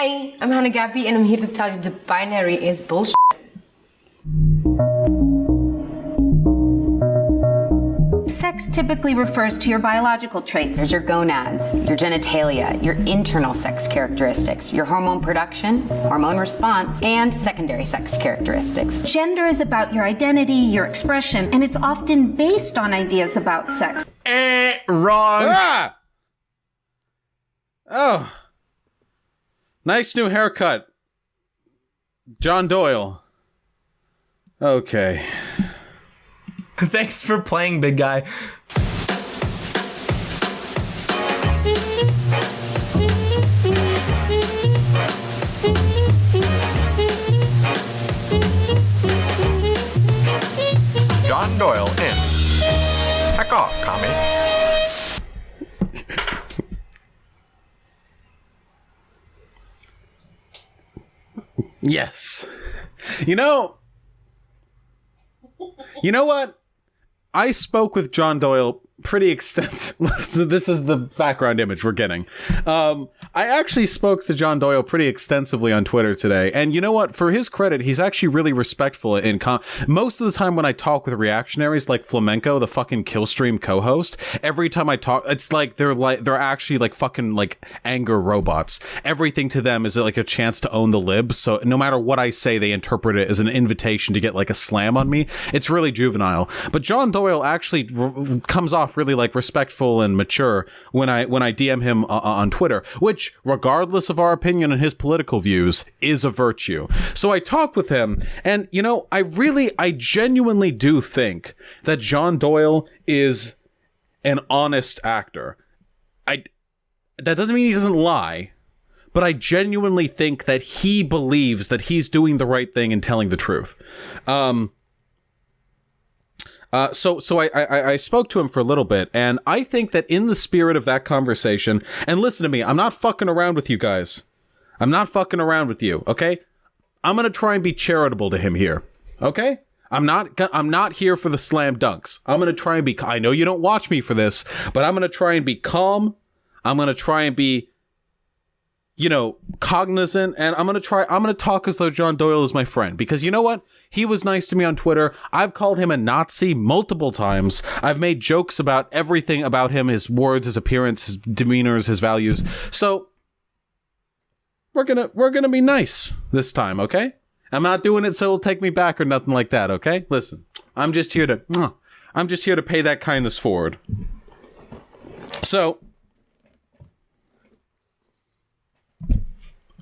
Hi, I'm Hannah Gabby, and I'm here to tell you the binary is bullshit. Sex typically refers to your biological traits. There's your gonads, your genitalia, your internal sex characteristics, your hormone production, hormone response, and secondary sex characteristics. Gender is about your identity, your expression, and it's often based on ideas about sex. Wrong. Ah! Oh. Nice new haircut. John Doyle. Okay. Thanks for playing, big guy. John Doyle in. Heck off, commie. Yes. You know what? I spoke with John Doyle pretty extensive. This is the background image we're getting. I actually spoke to John Doyle pretty extensively on Twitter today, and you know what? For his credit, he's actually really respectful in most of the time when I talk with reactionaries like Flamenco, the fucking Killstream co-host. Every time I talk, it's like they're actually like fucking like anger robots. Everything to them is like a chance to own the libs. So no matter what I say, they interpret it as an invitation to get like a slam on me. It's really juvenile. But John Doyle actually comes off really like respectful and mature when I DM him on Twitter, which regardless of our opinion on his political views is a virtue. So I talked with him, and you know, I genuinely do think that John Doyle is an honest actor. That doesn't mean he doesn't lie, but I genuinely think that he believes that he's doing the right thing and telling the truth. So I spoke to him for a little bit, and I think that in the spirit of that conversation, and listen to me, I'm not fucking around with you guys. I'm not fucking around with you, okay? I'm gonna try and be charitable to him here, okay? I'm not here for the slam dunks. I'm gonna try and be, I know you don't watch me for this, but I'm gonna try and be calm. I'm gonna try and be, you know, cognizant, and I'm gonna talk as though John Doyle is my friend, because you know what? He was nice to me on Twitter. I've called him a Nazi multiple times. I've made jokes about everything about him, his words, his appearance, his demeanors, his values. So we're gonna be nice this time, okay? I'm not doing it so it'll take me back or nothing like that, okay? Listen, I'm just here to pay that kindness forward. So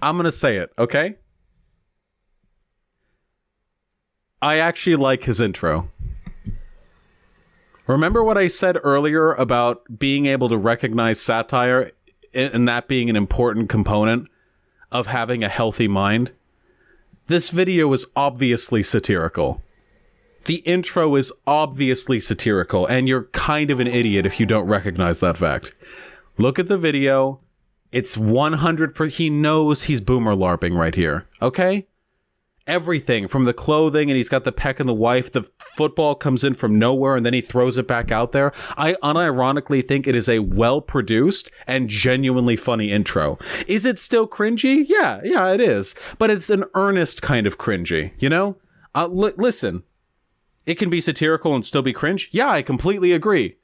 I'm gonna say it, okay? I actually like his intro. Remember what I said earlier about being able to recognize satire and that being an important component of having a healthy mind? This video is obviously satirical. The intro is obviously satirical, and you're kind of an idiot if you don't recognize that fact. Look at the video. It's 100%. He knows he's boomer LARPing right here, okay? Everything from the clothing, and he's got the peck and the wife. The football comes in from nowhere, and then he throws it back out there. I unironically think it is a well-produced and genuinely funny intro. Is it still cringy? Yeah, it is. But it's an earnest kind of cringy, you know? Listen, it can be satirical and still be cringe. Yeah, I completely agree.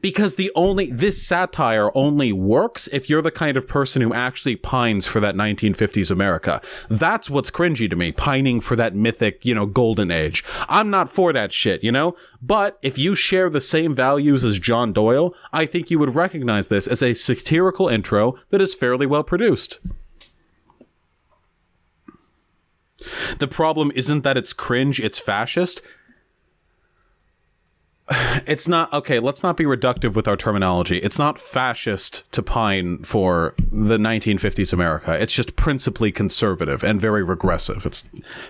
Because this satire only works if you're the kind of person who actually pines for that 1950s America. That's what's cringy to me, pining for that mythic, you know, golden age. I'm not for that shit, you know? But if you share the same values as John Doyle, I think you would recognize this as a satirical intro that is fairly well produced. The problem isn't that it's cringe, it's fascist. It's not, okay, let's not be reductive with our terminology. It's not fascist to pine for the 1950s America. It's just principally conservative and very regressive.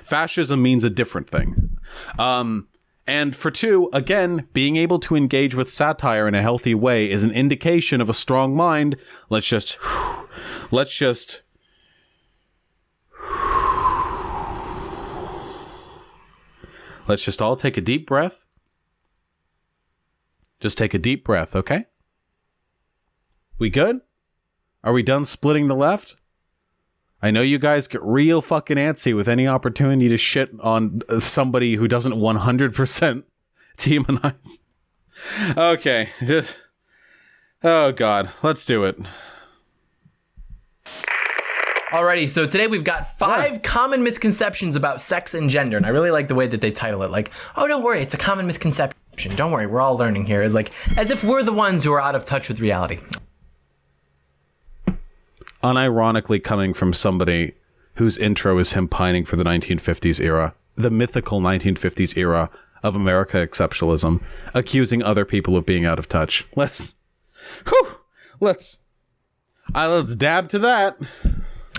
Fascism means a different thing. And for two, again, being able to engage with satire in a healthy way is an indication of a strong mind. Let's just all take a deep breath. Just take a deep breath, okay? We good? Are we done splitting the left? I know you guys get real fucking antsy with any opportunity to shit on somebody who doesn't 100% demonize. Okay, just... Oh god, let's do it. Alrighty, so today we've got 5 common misconceptions about sex and gender, and I really like the way that they title it. Like, oh, don't worry, it's a common misconception. Don't worry, we're all learning here. It's like, as if we're the ones who are out of touch with reality. Unironically coming from somebody whose intro is him pining for the 1950s era, the mythical 1950s era of America exceptionalism, accusing other people of being out of touch. Let's dab to that.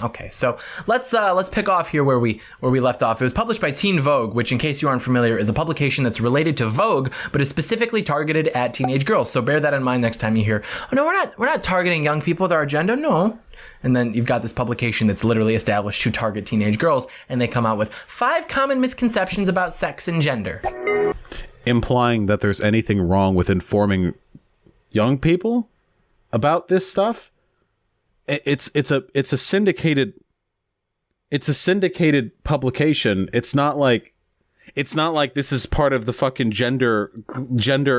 Okay, so let's pick off here where we left off. It was published by Teen Vogue, which, in case you aren't familiar, is a publication that's related to Vogue, but is specifically targeted at teenage girls. So bear that in mind next time you hear, "Oh no, we're not targeting young people with our agenda." No. And then you've got this publication that's literally established to target teenage girls, and they come out with 5 common misconceptions about sex and gender, implying that there's anything wrong with informing young people about this stuff. It's a syndicated publication. It's not like this is part of the fucking gender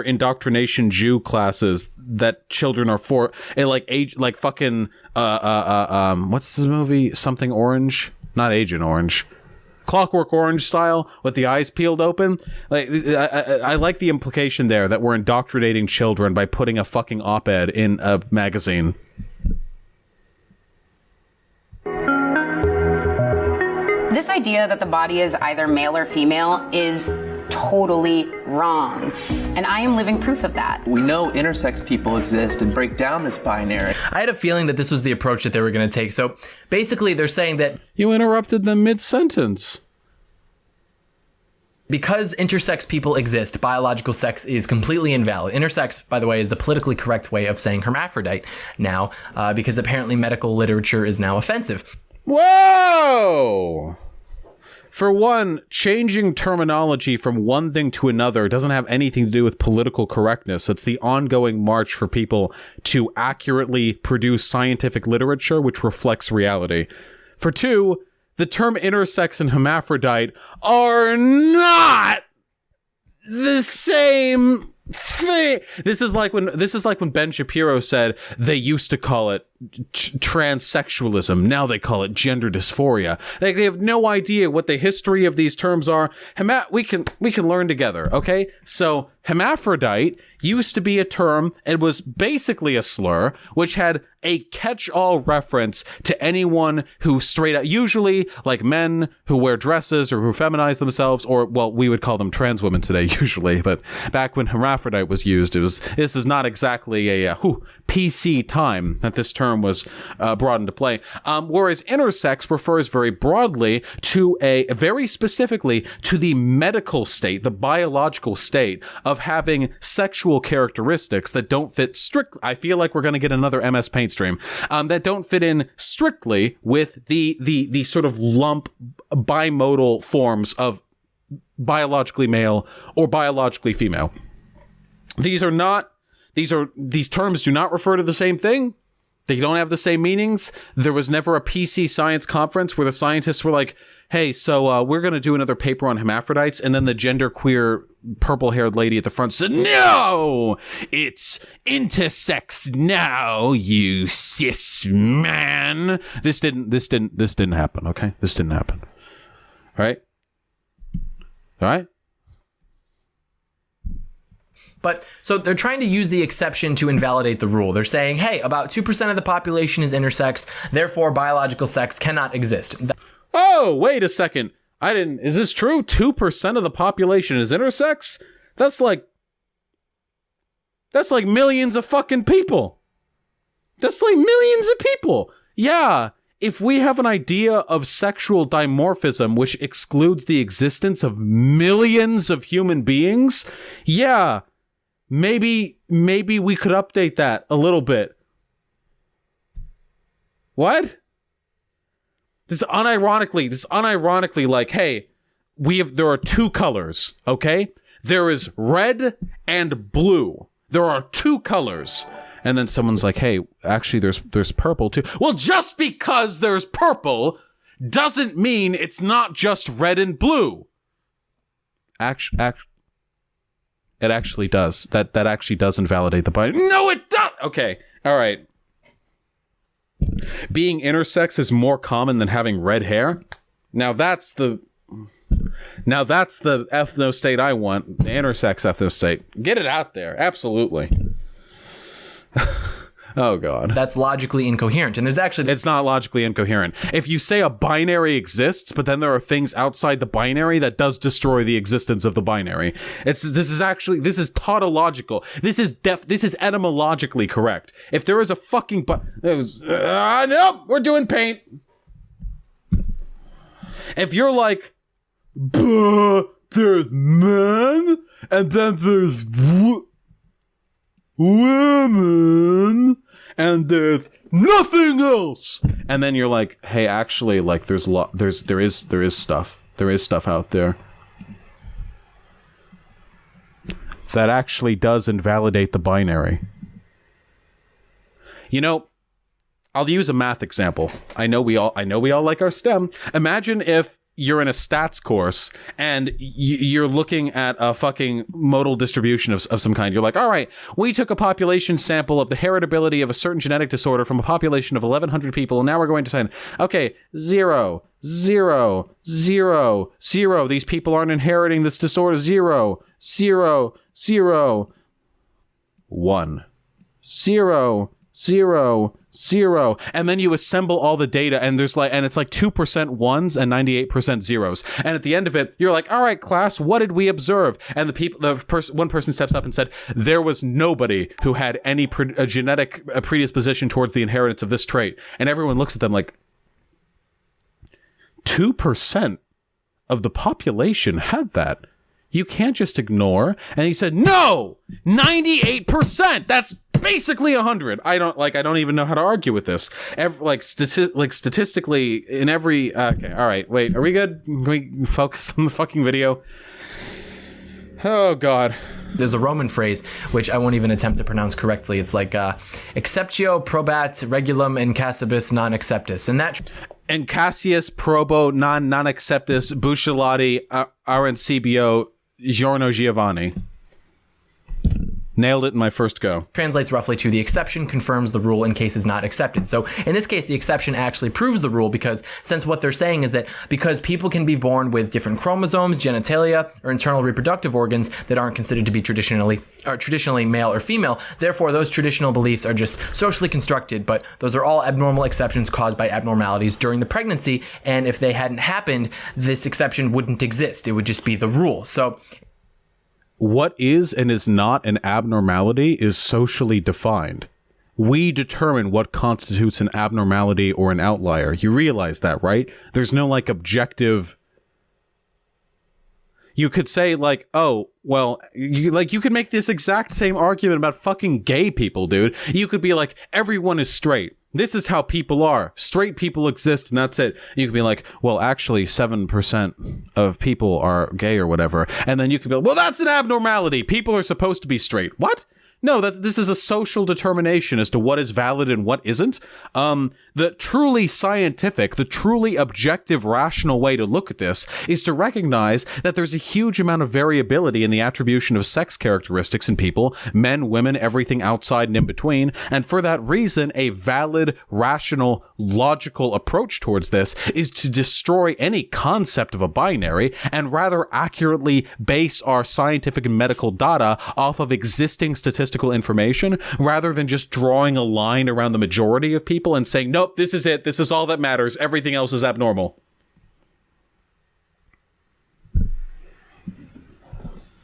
indoctrination Jew classes that children are for, and like age, like fucking what's the movie, something orange, not Agent Orange, Clockwork Orange style with the eyes peeled open. Like I like the implication there that we're indoctrinating children by putting a fucking op-ed in a magazine. This idea that the body is either male or female is totally wrong. And I am living proof of that. We know intersex people exist and break down this binary. I had a feeling that this was the approach that they were going to take. So basically they're saying that... You interrupted them mid-sentence. Because intersex people exist, biological sex is completely invalid. Intersex, by the way, is the politically correct way of saying hermaphrodite now, because apparently medical literature is now offensive. Whoa! For one, changing terminology from one thing to another doesn't have anything to do with political correctness. It's the ongoing march for people to accurately produce scientific literature which reflects reality. For two, the term intersex and hermaphrodite are not the same thing. This is like when Ben Shapiro said they used to call it transsexualism. Now they call it gender dysphoria. Like, they have no idea what the history of these terms are. We can learn together, okay? So hermaphrodite used to be a term, it was basically a slur, which had a catch-all reference to anyone who straight out, usually like men who wear dresses or who feminize themselves, or, well, we would call them trans women today usually, but back when hermaphrodite was used, this is not exactly a PC time that this term was brought into play. Whereas intersex refers very broadly to very specifically to the medical state, the biological state of having sexual characteristics that don't fit strict. I feel like we're going to get another MS Paint stream, that don't fit in strictly with the sort of lump bimodal forms of biologically male or biologically female. These terms do not refer to the same thing. They don't have the same meanings. There was never a PC science conference where the scientists were like, hey, so we're going to do another paper on hermaphrodites. And then the genderqueer purple-haired lady at the front said, no, it's intersex now, you cis man. This didn't happen, okay? This didn't happen. All right? All right? But so they're trying to use the exception to invalidate the rule. They're saying, hey, about 2% of the population is intersex, therefore biological sex cannot exist. Oh, wait a second. Is this true? 2% of the population is intersex? That's like millions of fucking people. That's like millions of people. Yeah. If we have an idea of sexual dimorphism which excludes the existence of millions of human beings, yeah, maybe we could update that a little bit. What? This unironically like, hey, there are 2 colors, okay? There is red and blue. There are 2 colors. And then someone's like, hey, actually there's purple too. Well, just because there's purple doesn't mean it's not just red and blue. It actually does. That actually does invalidate the binary. No, it does. Okay. All right. Being intersex is more common than having red hair. Now that's the ethno state I want. The intersex ethno state. Get it out there. Absolutely. Oh God. That's logically incoherent. And there's actually... It's not logically incoherent. If you say a binary exists, but then there are things outside the binary, that does destroy the existence of the binary. This is tautological. This is etymologically correct. If there is a fucking... Nope, we're doing paint. If you're like, there's men, and then there's women, and there's nothing else, and then you're like, hey, actually, like, there is stuff out there that actually does invalidate the binary. You know, I'll use a math example. I know we all like our STEM. Imagine if you're in a stats course and you're looking at a fucking modal distribution of some kind. You're like, all right, we took a population sample of the heritability of a certain genetic disorder from a population of 1,100 people, and now we're going to say, okay, 0, 0, 0, 0. These people aren't inheriting this disorder. 0, 0, 0, 1, 0, 0, 0, and then you assemble all the data, and it's like 2% ones and 98% zeros, and at the end of it you're like, all right, class, what did we observe? And one person steps up and said, there was nobody who had any genetic predisposition towards the inheritance of this trait. And everyone looks at them like, 2% of the population had that. You can't just ignore. And he said, no, 98%. That's basically 100. I don't even know how to argue with this. Statistically, in every. Okay, all right. Wait, are we good? Can we focus on the fucking video? Oh God. There's a Roman phrase which I won't even attempt to pronounce correctly. It's like exceptio probat regulum in casibus non acceptus, and that. And Cassius probo non acceptus bucellati arencibio giorno Giovanni. Nailed it in my first go. Translates roughly to the exception confirms the rule in cases not accepted. So in this case, the exception actually proves the rule, because since what they're saying is that because people can be born with different chromosomes, genitalia, or internal reproductive organs that aren't considered to be traditionally male or female, therefore those traditional beliefs are just socially constructed, but those are all abnormal exceptions caused by abnormalities during the pregnancy, and if they hadn't happened, this exception wouldn't exist. It would just be the rule. So what is and is not an abnormality is socially defined. We determine what constitutes an abnormality or an outlier. You realize that, right? There's no, like, objective... You could say, like, oh, well, you could make this exact same argument about fucking gay people, dude. You could be like, everyone is straight. This is how people are. Straight people exist, and that's it. You could be like, well, actually, 7% of people are gay or whatever. And then you could be like, well, that's an abnormality. People are supposed to be straight. What? No, this is a social determination as to what is valid and what isn't. The truly scientific, the truly objective, rational way to look at this is to recognize that there's a huge amount of variability in the attribution of sex characteristics in people, men, women, everything outside and in between. And for that reason, a valid, rational, logical approach towards this is to destroy any concept of a binary and rather accurately base our scientific and medical data off of existing statistical information rather than just drawing a line around the majority of people and saying, nope, this is it. This is all that matters. Everything else is abnormal.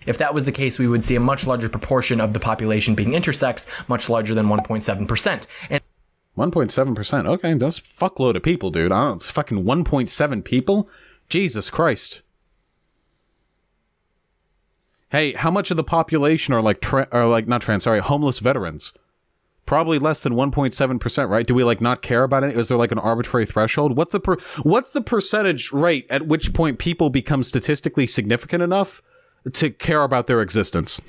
If that was the case, we would see a much larger proportion of the population being intersex, much larger than 1.7%. And 1.7%? Okay, that's a fuckload of people, dude. I don't know, it's fucking 1.7 people? Jesus Christ. Hey, how much of the population are homeless veterans? Probably less than 1.7%, right? Do we not care about it? Is there an arbitrary threshold? What's the percentage rate at which point people become statistically significant enough to care about their existence?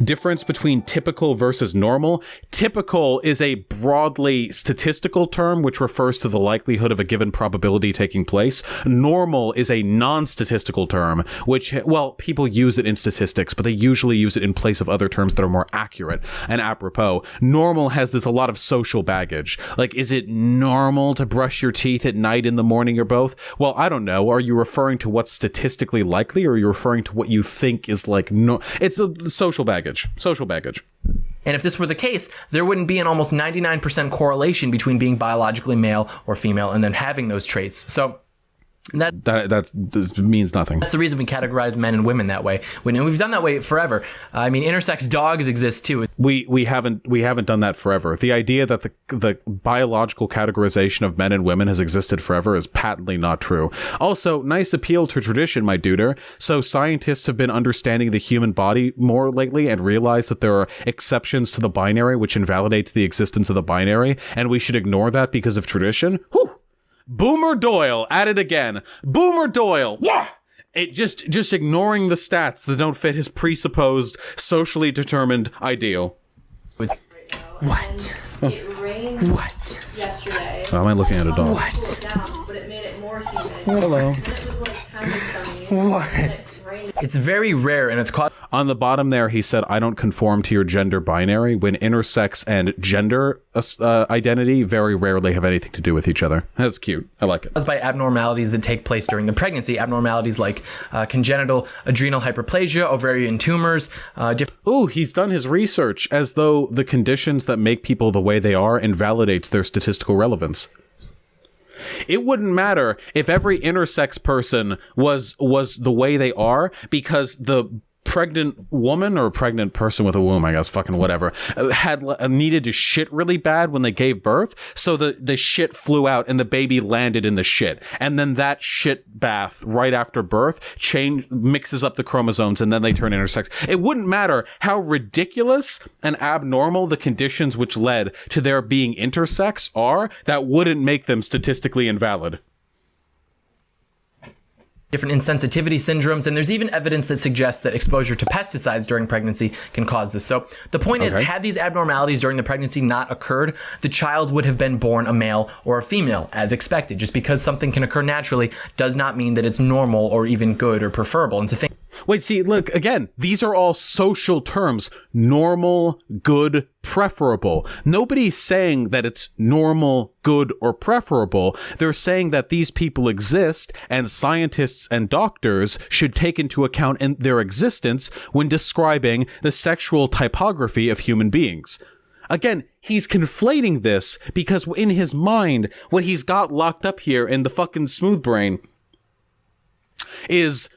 Difference between typical versus normal. Typical is a broadly statistical term which refers to the likelihood of a given probability taking place. Normal is a non-statistical term which, well, people use it in statistics, but they usually use it in place of other terms that are more accurate and apropos. Normal has a lot of social baggage. Like, is it normal to brush your teeth at night, in the morning, or both? Well, I don't know. Are you referring to what's statistically likely, or are you referring to what you think is like it's a social baggage. Social baggage. And if this were the case, there wouldn't be an almost 99% correlation between being biologically male or female and then having those traits. So that means nothing. That's the reason we categorize men and women that way. And we've done that way forever. I mean, intersex dogs exist too. We haven't done that forever. The idea that the biological categorization of men and women has existed forever is patently not true. Also, nice appeal to tradition, my duder. So scientists have been understanding the human body more lately and realize that there are exceptions to the binary, which invalidates the existence of the binary, and we should ignore that because of tradition. Whew! Boomer Doyle at it again. Boomer Doyle. Yeah. It just ignoring the stats that don't fit his presupposed socially determined ideal. What? It rained yesterday. Why am I looking at a dog? What? Down, but it made it more humid. Hello. This is like kind of sunny. What? It's very rare, and it's caught. On the bottom there, he said, I don't conform to your gender binary, when intersex and gender identity very rarely have anything to do with each other. That's cute. I like it. Caused by abnormalities that take place during the pregnancy. Abnormalities like congenital adrenal hyperplasia, ovarian tumors. Ooh, he's done his research as though the conditions that make people the way they are invalidates their statistical relevance. It wouldn't matter if every intersex person was the way they are, because the pregnant woman or pregnant person with a womb, I guess, fucking whatever, had needed to shit really bad when they gave birth, so the shit flew out and the baby landed in the shit, and then that shit bath right after birth mixes up the chromosomes and then they turn intersex. It wouldn't matter how ridiculous and abnormal the conditions which led to their being intersex are. That wouldn't make them statistically invalid. Different insensitivity syndromes, and there's even evidence that suggests that exposure to pesticides during pregnancy can cause this. So the point is, had these abnormalities during the pregnancy not occurred, the child would have been born a male or a female, as expected. Just because something can occur naturally does not mean that it's normal or even good or preferable. And to think... Wait, see, look, again, these are all social terms. Normal, good, preferable. Nobody's saying that it's normal, good, or preferable. They're saying that these people exist, and scientists and doctors should take into account in their existence when describing the sexual typography of human beings. Again, he's conflating this because in his mind, what he's got locked up here in the fucking smooth brain is...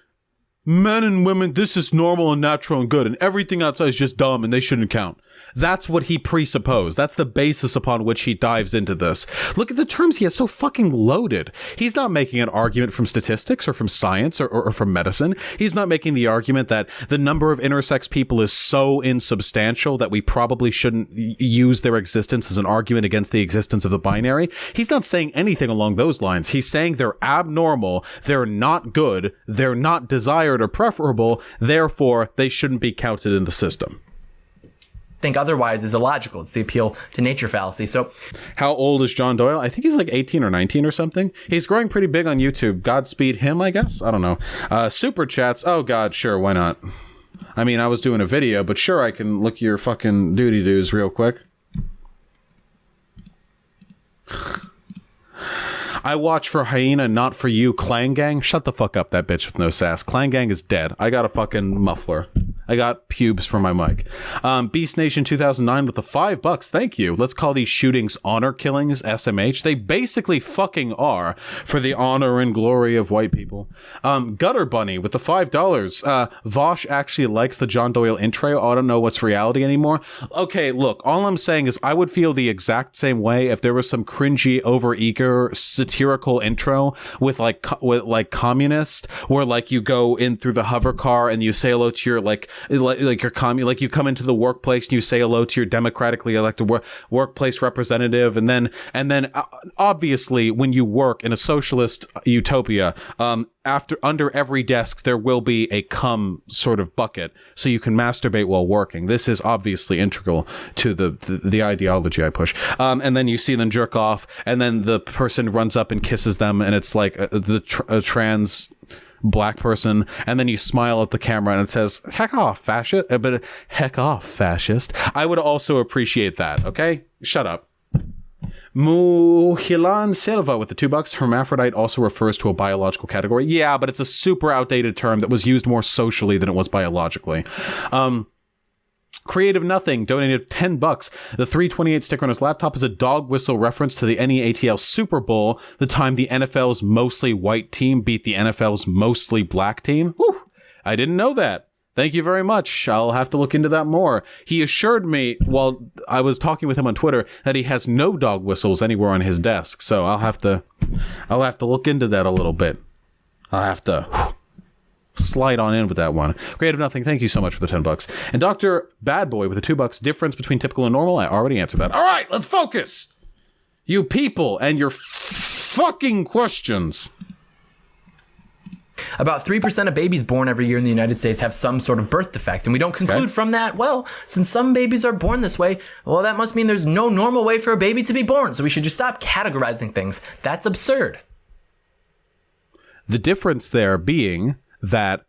men and women, this is normal and natural and good, and everything outside is just dumb and they shouldn't count. That's what he presupposed. That's the basis upon which he dives into this. Look at the terms he has so fucking loaded. He's not making an argument from statistics or from science or from medicine. He's not making the argument that the number of intersex people is so insubstantial that we probably shouldn't use their existence as an argument against the existence of the binary. He's not saying anything along those lines. He's saying they're abnormal, they're not good, they're not desired or preferable, therefore they shouldn't be counted in the system. Think otherwise is illogical. It's the appeal to nature fallacy. So how old is John Doyle? I think he's like 18 or 19 or something. He's growing pretty big on YouTube. Godspeed him, I guess. I don't know. Super chats. Oh god, sure, why not? I mean, I was doing a video, but sure, I can look at your fucking doody-doos real quick. I watch for Hyena, not for you. Clan Gang? Shut the fuck up, that bitch with no sass. Clan Gang is dead. I got a fucking muffler. I got pubes for my mic. Beast Nation 2009 with the $5. Thank you. Let's call these shootings honor killings, SMH. They basically fucking are, for the honor and glory of white people. Gutter Bunny with the $5. Vosh actually likes the John Doyle intro. I don't know what's reality anymore. Okay, look, all I'm saying is I would feel the exact same way if there was some cringy, overeager, satirical intro with like communist, where like you go in through the hover car and you say hello to your like like you're like you come into the workplace and you say hello to your democratically elected workplace representative, and then obviously when you work in a socialist utopia, under every desk there will be a cum sort of bucket so you can masturbate while working. This is obviously integral to the ideology I push. And then you see them jerk off, and then the person runs up and kisses them, and it's like a trans black person, and then you smile at the camera and it says heck off fascist, but heck off fascist. I would also appreciate that. Okay, shut up. Muhilan Silva with the $2. Hermaphrodite also refers to a biological category. Yeah, but it's a super outdated term that was used more socially than it was biologically. Creative Nothing donated $10. The 328 sticker on his laptop is a dog whistle reference to the NEATL Super Bowl, the time the NFL's mostly white team beat the NFL's mostly black team. Whew, I didn't know that. Thank you very much. I'll have to look into that more. He assured me while I was talking with him on Twitter that he has no dog whistles anywhere on his desk. So I'll have to look into that a little bit. I'll have to slide on in with that one. Creative Nothing, thank you so much for the $10. And Dr. Bad Boy with the $2. Difference between typical and normal. I already answered that. All right, let's focus. You people and your fucking questions. About 3% of babies born every year in the United States have some sort of birth defect, and we don't conclude from that, well, since some babies are born this way, well, that must mean there's no normal way for a baby to be born, so we should just stop categorizing things. That's absurd. The difference there being that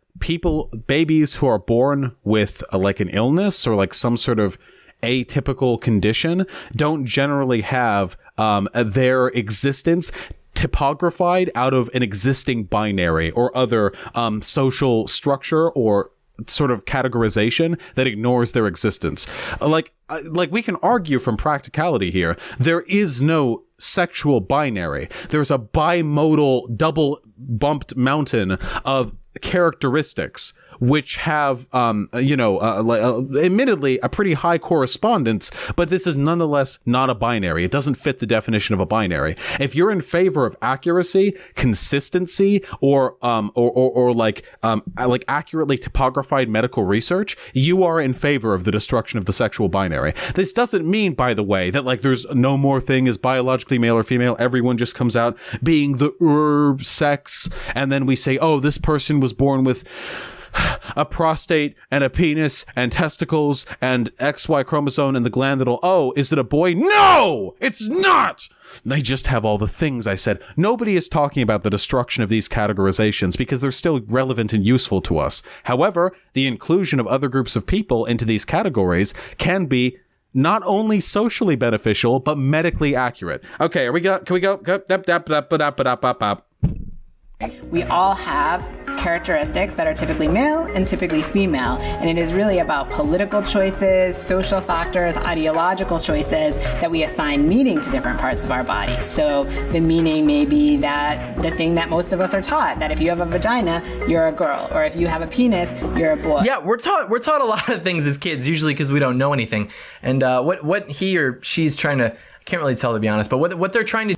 babies who are born with like an illness or like some sort of atypical condition don't generally have their existence typographied out of an existing binary or other social structure or sort of categorization that ignores their existence. Like we can argue from practicality here, there is no sexual binary. There's a bimodal double bumped mountain of characteristics which have, admittedly a pretty high correspondence, but this is nonetheless not a binary. It doesn't fit the definition of a binary. If you're in favor of accuracy, consistency, or accurately typographied medical research, you are in favor of the destruction of the sexual binary. This doesn't mean, by the way, that like there's no more thing as biologically male or female. Everyone just comes out being the sex, and then we say, oh, this person was born with a prostate and a penis and testicles and XY chromosome and the gland that'll, oh, is it a boy? No, it's not. They just have all the things I said. Nobody is talking about the destruction of these categorizations because they're still relevant and useful to us. However, the inclusion of other groups of people into these categories can be not only socially beneficial, but medically accurate. Okay, can we go? We all have characteristics that are typically male and typically female, and it is really about political choices, social factors, ideological choices that we assign meaning to different parts of our body. So the meaning may be that the thing that most of us are taught, that if you have a vagina, you're a girl, or if you have a penis, you're a boy. Yeah, we're taught a lot of things as kids, usually because we don't know anything. And what he or she's trying to, I can't really tell, to be honest, but what they're trying to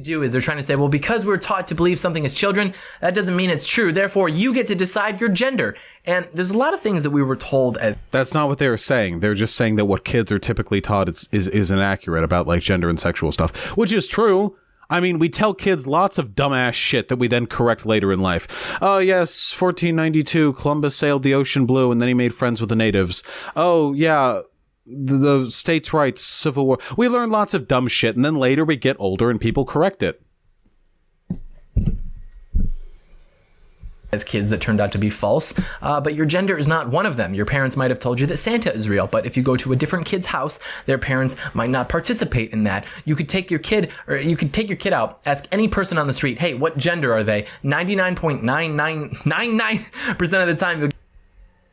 do is they're trying to say, well, because we're taught to believe something as children, that doesn't mean it's true. Therefore, you get to decide your gender. And there's a lot of things that we were told as... That's not what they were saying. They're just saying that what kids are typically taught is inaccurate about like gender and sexual stuff, which is true. I mean, we tell kids lots of dumbass shit that we then correct later in life. Oh, yes, 1492, Columbus sailed the ocean blue and then he made friends with the natives. Oh, yeah, the states' rights, Civil War. We learn lots of dumb shit, and then later we get older and people correct it. As kids that turned out to be false, but your gender is not one of them. Your parents might have told you that Santa is real, but if you go to a different kid's house, their parents might not participate in that. You could take your kid out, ask any person on the street, hey, what gender are they? 99.9999% of the time you'll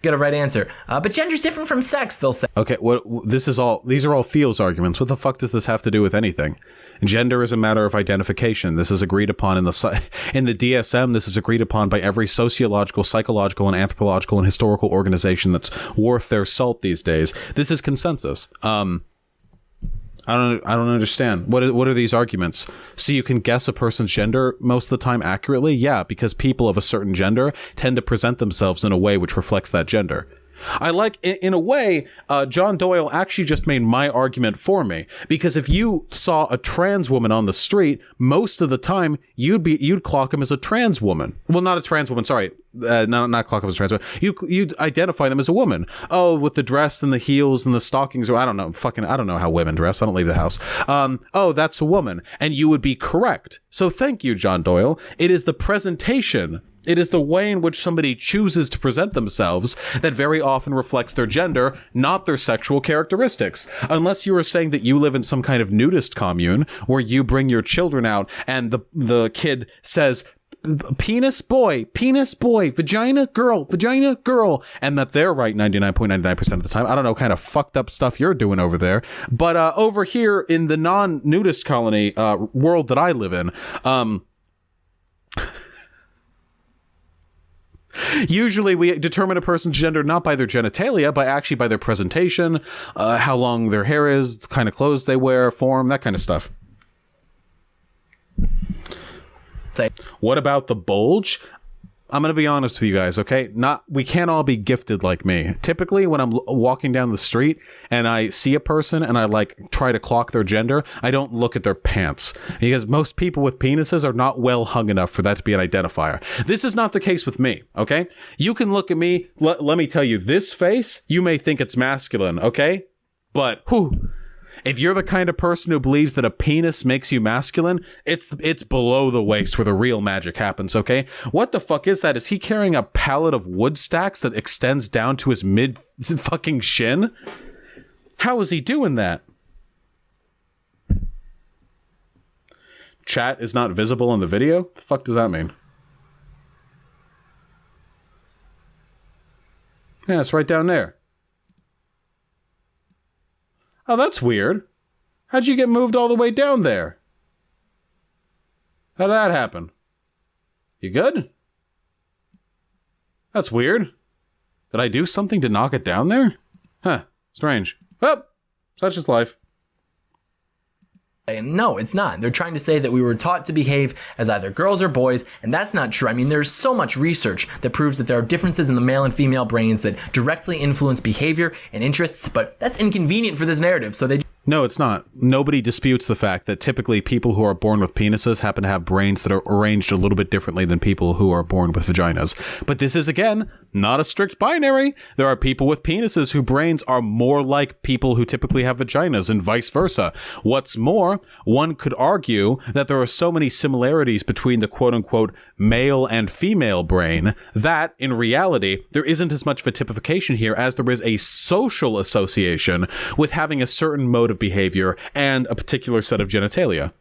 get a right answer. But gender's different from sex, they'll say. Okay, these are all feels arguments. What the fuck does this have to do with anything? Gender is a matter of identification. This is agreed upon in the DSM. This is agreed upon by every sociological, psychological, and anthropological and historical organization that's worth their salt these days. This is consensus. I don't understand. What are these arguments? So you can guess a person's gender most of the time accurately? Yeah, because people of a certain gender tend to present themselves in a way which reflects that gender. I like, in a way, John Doyle actually just made my argument for me, because if you saw a trans woman on the street, most of the time you'd clock him as a trans woman. Well, not a trans woman, sorry. Not clock him as a trans woman. You'd identify them as a woman. Oh, with the dress and the heels and the stockings, or I don't know how women dress. I don't leave the house. Oh, that's a woman. And you would be correct. So thank you, John Doyle. It is the presentation. It is the way in which somebody chooses to present themselves that very often reflects their gender, not their sexual characteristics. Unless you are saying that you live in some kind of nudist commune where you bring your children out and the kid says, penis boy, vagina girl, and that they're right 99.99% of the time. I don't know what kind of fucked up stuff you're doing over there. But over here in the non-nudist colony world that I live in, usually we determine a person's gender not by their genitalia, but actually by their presentation, how long their hair is, the kind of clothes they wear, form, that kind of stuff. What about the bulge? I'm going to be honest with you guys, okay? We can't all be gifted like me. Typically, when I'm walking down the street and I see a person and I try to clock their gender, I don't look at their pants, because most people with penises are not well hung enough for that to be an identifier. This is not the case with me, okay? You can look at me, let me tell you, this face, you may think it's masculine, okay? But, if you're the kind of person who believes that a penis makes you masculine, it's below the waist where the real magic happens, okay? What the fuck is that? Is he carrying a pallet of wood stacks that extends down to his mid-fucking shin? How is he doing that? Chat is not visible in the video? The fuck does that mean? Yeah, it's right down there. Oh, that's weird. How'd you get moved all the way down there? How'd that happen? You good? That's weird. Did I do something to knock it down there? Huh, strange. Well, such is life. No, it's not. They're trying to say that we were taught to behave as either girls or boys, and that's not true. I mean, there's so much research that proves that there are differences in the male and female brains that directly influence behavior and interests, but that's inconvenient for this narrative, so they... No, it's not. Nobody disputes the fact that typically people who are born with penises happen to have brains that are arranged a little bit differently than people who are born with vaginas. But this is, again, not a strict binary. There are people with penises whose brains are more like people who typically have vaginas, and vice versa. What's more, one could argue that there are so many similarities between the quote-unquote male and female brain that, in reality, there isn't as much of a typification here as there is a social association with having a certain mode of behavior and a particular set of genitalia.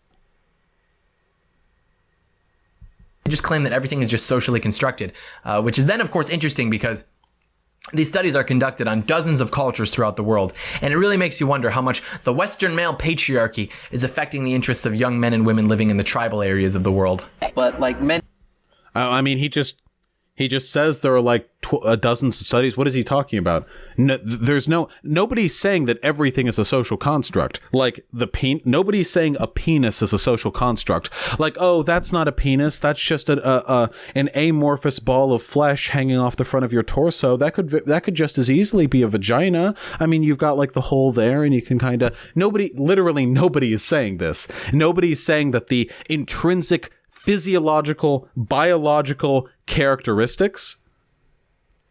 They just claim that everything is just socially constructed, which is then, of course, interesting because these studies are conducted on dozens of cultures throughout the world, and it really makes you wonder how much the Western male patriarchy is affecting the interests of young men and women living in the tribal areas of the world. But like men... I mean, he just says there are like dozens of studies. What is he talking about? Nobody's saying that everything is a social construct. Like nobody's saying a penis is a social construct. Like, oh, that's not a penis. That's just an amorphous ball of flesh hanging off the front of your torso. That could just as easily be a vagina. I mean, you've got like the hole there, and you can kind of. Nobody is saying this. Nobody's saying that the intrinsic physiological, biological characteristics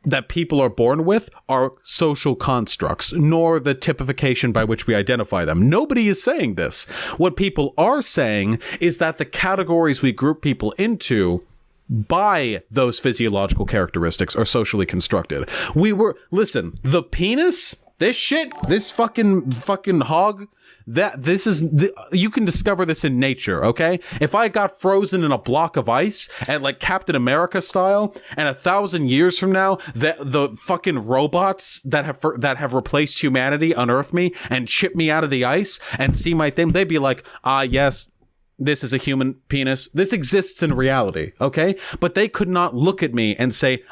that people are born with are social constructs, nor the typification by which we identify them. Nobody is saying this. What people are saying is that the categories we group people into by those physiological characteristics are socially constructed. Listen, the penis, this shit, this fucking hog, you can discover this in nature, okay? If I got frozen in a block of ice and like Captain America style, and 1,000 years from now, the fucking robots that have replaced humanity unearth me and chip me out of the ice and see my thing, they'd be like, yes, this is a human penis. This exists in reality, okay? But they could not look at me and say,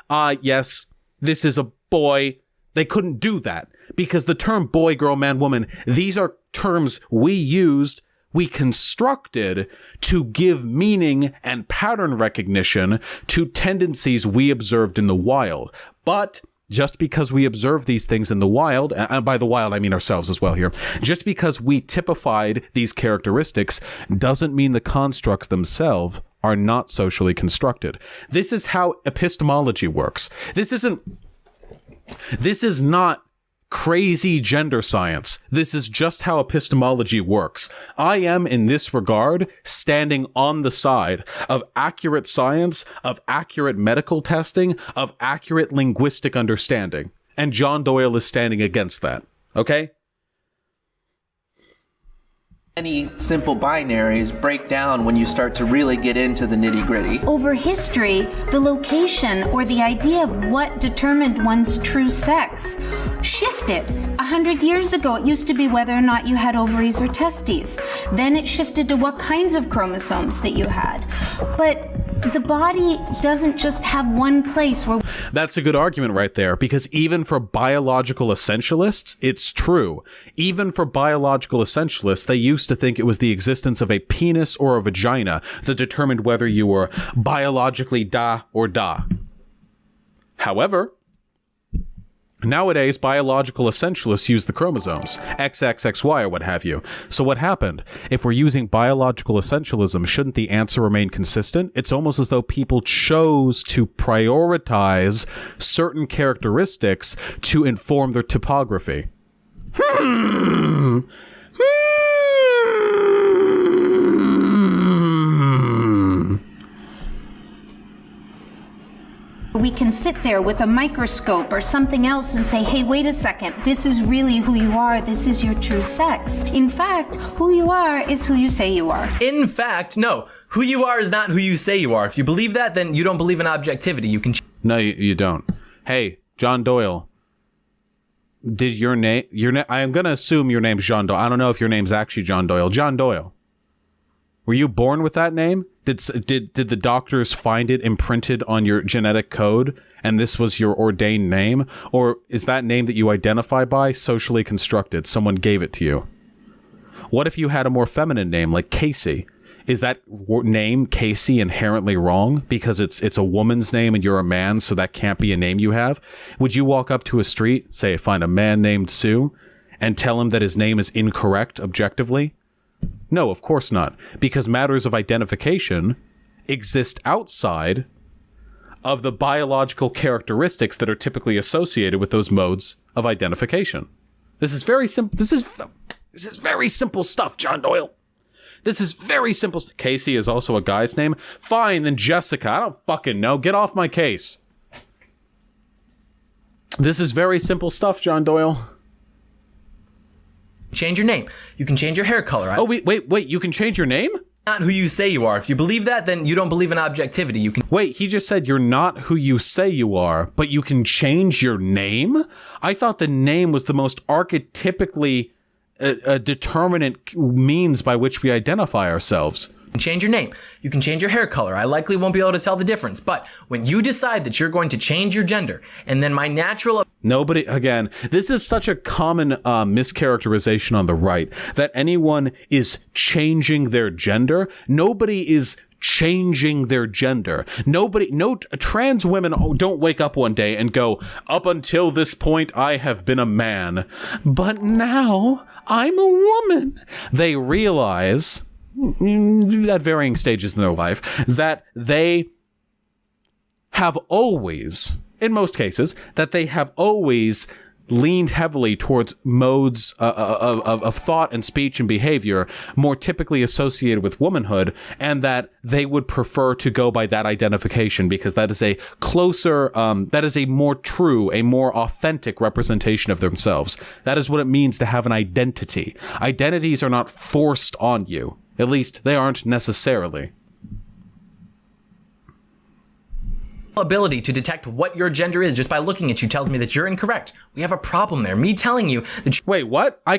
yes, this is a boy. They couldn't do that because the term boy, girl, man, woman, these are terms we constructed to give meaning and pattern recognition to tendencies we observed in the wild. But Just because we observe these things in the wild, and by the wild I mean ourselves as well here, just because we typified these characteristics doesn't mean the constructs themselves are not socially constructed. This is how epistemology works. This is not crazy gender science. This is just how epistemology works. I am, in this regard, standing on the side of accurate science, of accurate medical testing, of accurate linguistic understanding. And John Doyle is standing against that. Okay? Any simple binaries break down when you start to really get into the nitty-gritty. Over history, the location or the idea of what determined one's true sex shifted. 100 years ago, it used to be whether or not you had ovaries or testes. Then it shifted to what kinds of chromosomes that you had. But the body doesn't just have one place where... That's a good argument right there, because even for biological essentialists, it's true. Even for biological essentialists, they used to think it was the existence of a penis or a vagina that determined whether you were biologically da or da. However, nowadays, biological essentialists use the chromosomes, XXXY or what have you. So what happened? If we're using biological essentialism, shouldn't the answer remain consistent? It's almost as though people chose to prioritize certain characteristics to inform their typography. we can sit there with a microscope or something else and say, hey, wait a second, this is really who you are, this is your true sex. In fact, who you are is who you say you are. In fact, no. Who you are is not who you say you are. If you believe that, then you don't believe in objectivity. You can... No, you don't. Hey, John Doyle. Did your name... I'm going to assume your name's John Doyle. I don't know if your name's actually John Doyle. John Doyle. Were you born with that name? Did the doctors find it imprinted on your genetic code and this was your ordained name? Or is that name that you identify by socially constructed? Someone gave it to you. What if you had a more feminine name like Casey? Is that name, Casey, inherently wrong because it's a woman's name and you're a man, so that can't be a name you have? Would you walk up to a street, say, find a man named Sue, and tell him that his name is incorrect objectively? No, of course not, because matters of identification exist outside of the biological characteristics that are typically associated with those modes of identification. This is very simple. This is very simple stuff, John Doyle. This is very simple. Casey is also a guy's name. Fine, then Jessica. I don't fucking know. Get off my case. This is very simple stuff, John Doyle. Change your name. You can change your hair color. Oh, wait. You can change your name? Not who you say you are. If you believe that, then you don't believe in objectivity. You can... Wait, he just said you're not who you say you are, but you can change your name? I thought the name was the most archetypically a determinate means by which we identify ourselves. You can change your name. You can change your hair color. I likely won't be able to tell the difference. But when you decide that you're going to change your gender, and then my natural... Nobody, again, this is such a common mischaracterization on the right, that anyone is changing their gender. Nobody is changing their gender. No trans women don't wake up one day and go, up until this point, I have been a man, but now I'm a woman. They realize, at varying stages in their life, that they have always, in most cases, that they have always leaned heavily towards modes of thought and speech and behavior more typically associated with womanhood, and that they would prefer to go by that identification because that is a closer, that is a more true, a more authentic representation of themselves. That is what it means to have an identity. Identities are not forced on you. At least they aren't necessarily. Ability to detect what your gender is just by looking at you tells me that you're incorrect. We have a problem there. Me telling you that... Wait, what? Wait.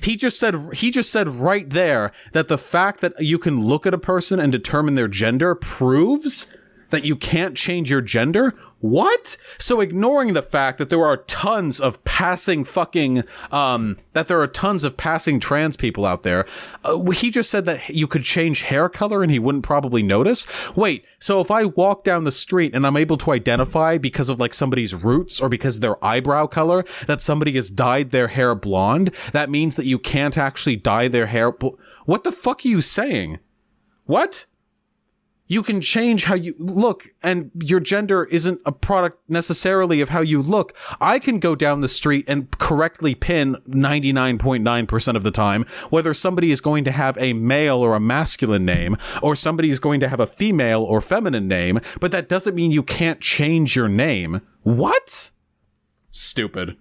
He just said right there that the fact that you can look at a person and determine their gender proves That you can't change your gender? What? So ignoring the fact that there are tons of passing fucking, that there are tons of passing trans people out there, he just said that you could change hair color and he wouldn't probably notice? Wait, so if I walk down the street and I'm able to identify because of like somebody's roots or because of their eyebrow color that somebody has dyed their hair blonde, that means that you can't actually dye their hair what the fuck are you saying? What? You can change how you look, and your gender isn't a product necessarily of how you look. I can go down the street and correctly pin 99.9% of the time whether somebody is going to have a male or a masculine name, or somebody is going to have a female or feminine name, but that doesn't mean you can't change your name. What? Stupid.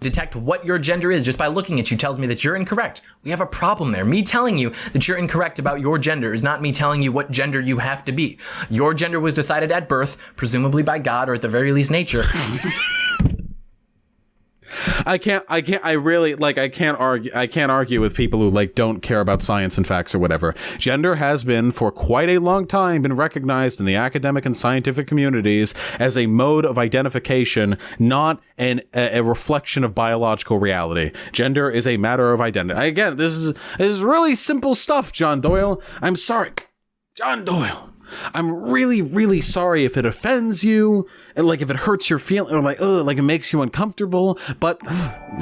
Detect what your gender is just by looking at you tells me that you're incorrect. We have a problem there. Me telling you that you're incorrect about your gender is not me telling you what gender you have to be. Your gender was decided at birth, presumably by God, or at the very least nature. I can't argue with people who like don't care about science and facts or whatever. Gender has been for quite a long time been recognized in the academic and scientific communities as a mode of identification, not a reflection of biological reality. Gender is a matter of identity. Again, this is really simple stuff, John Doyle. I'm sorry, John Doyle. I'm really, really sorry if it offends you, and like if it hurts your feelings, or like, like it makes you uncomfortable, but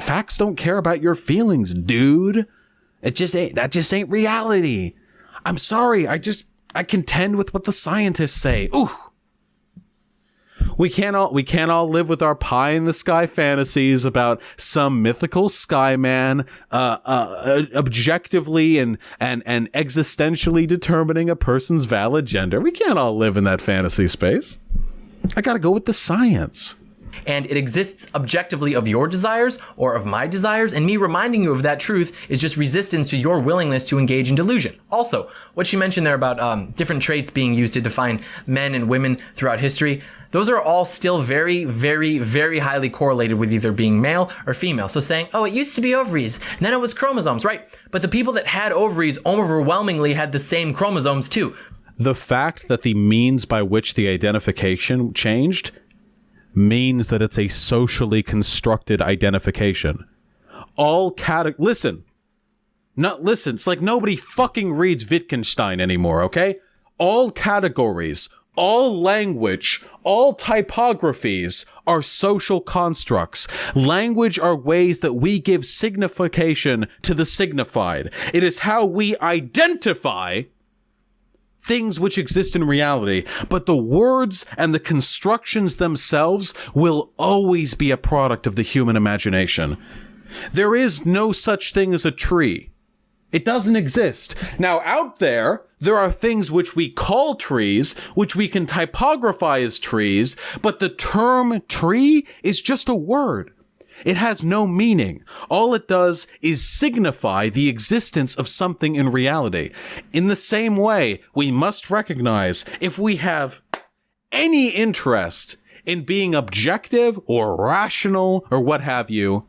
facts don't care about your feelings, dude. That just ain't reality. I'm sorry, I contend with what the scientists say. Ooh. We can't all live with our pie in the sky fantasies about some mythical sky man objectively and existentially determining a person's valid gender. We can't all live in that fantasy space. I gotta go with the science. And it exists objectively of your desires or of my desires, and me reminding you of that truth is just resistance to your willingness to engage in delusion. Also, what she mentioned there about different traits being used to define men and women throughout history, those are all still very, very, very highly correlated with either being male or female. So saying, oh, it used to be ovaries, and then it was chromosomes, right? But the people that had ovaries overwhelmingly had the same chromosomes too. The fact that the means by which the identification changed means that it's a socially constructed identification. Listen, it's like nobody fucking reads Wittgenstein anymore, okay? All categories, all language, all typographies are social constructs. Language are ways that we give signification to the signified. It is how we identify things which exist in reality, but the words and the constructions themselves will always be a product of the human imagination. There is no such thing as a tree. It doesn't exist. Now, out there are things which we call trees, which we can typography as trees, but the term tree is just a word. It has no meaning. All it does is signify the existence of something in reality. In the same way, we must recognize if we have any interest in being objective or rational or what have you,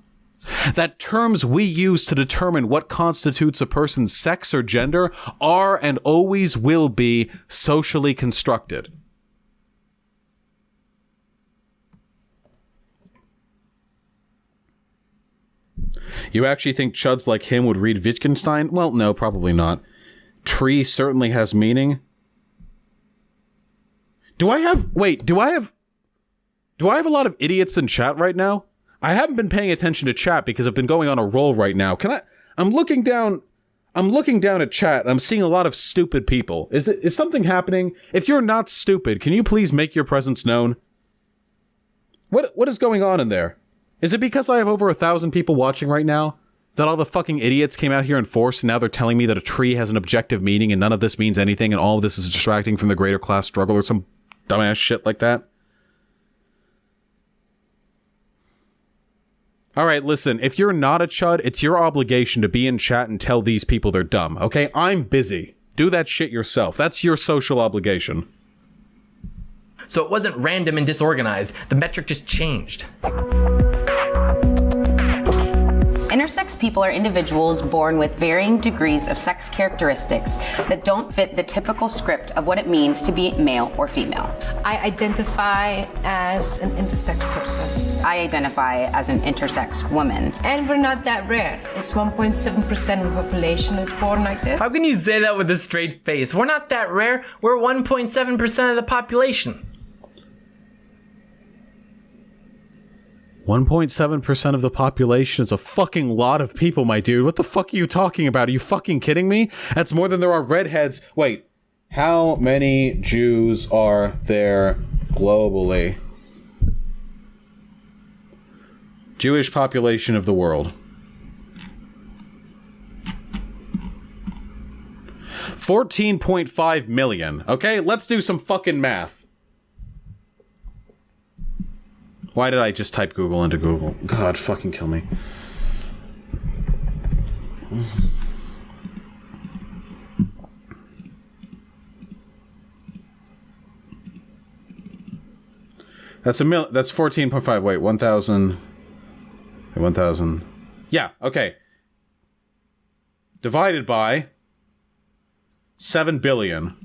that terms we use to determine what constitutes a person's sex or gender are and always will be socially constructed. You actually think chuds like him would read Wittgenstein? Well, no, probably not. Tree certainly has meaning. Do I have a lot of idiots in chat right now? I haven't been paying attention to chat because I've been going on a roll right now. I'm looking down at chat and I'm seeing a lot of stupid people. Is something happening? If you're not stupid, can you please make your presence known? What is going on in there? Is it because I have over 1,000 people watching right now? That all the fucking idiots came out here in force and now they're telling me that a tree has an objective meaning and none of this means anything and all of this is distracting from the greater class struggle or some dumbass shit like that? Alright, listen, if you're not a chud, it's your obligation to be in chat and tell these people they're dumb, okay? I'm busy. Do that shit yourself. That's your social obligation. So it wasn't random and disorganized. The metric just changed. Intersex people are individuals born with varying degrees of sex characteristics that don't fit the typical script of what it means to be male or female. I identify as an intersex person. I identify as an intersex woman. And we're not that rare. It's 1.7% of the population that's born like this. How can you say that with a straight face? We're not that rare. We're 1.7% of the population. 1.7% of the population is a fucking lot of people, my dude. What the fuck are you talking about? Are you fucking kidding me? That's more than there are redheads. Wait, how many Jews are there globally? Jewish population of the world. 14.5 million. Okay, let's do some fucking math. Why did I just type Google into Google? God, fucking kill me. That's that's 14.5. Wait, 1,000. 1,000. Yeah, okay. Divided by 7 billion.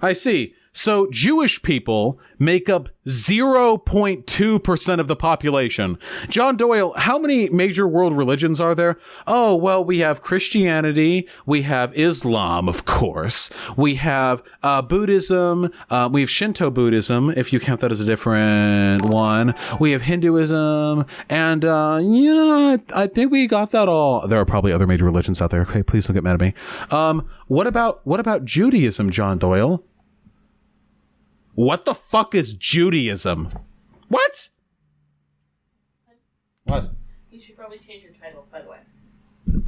I see. So Jewish people make up 0.2% of the population. John Doyle, how many major world religions are there? Oh, well, we have Christianity, we have Islam, of course, we have Buddhism, we have Shinto Buddhism, if you count that as a different one, we have Hinduism, and yeah, I think we got that all. There are probably other major religions out there. Okay, please don't get mad at me. What about Judaism, John Doyle? What the fuck is Judaism? What? What? You should probably change your title, by the way.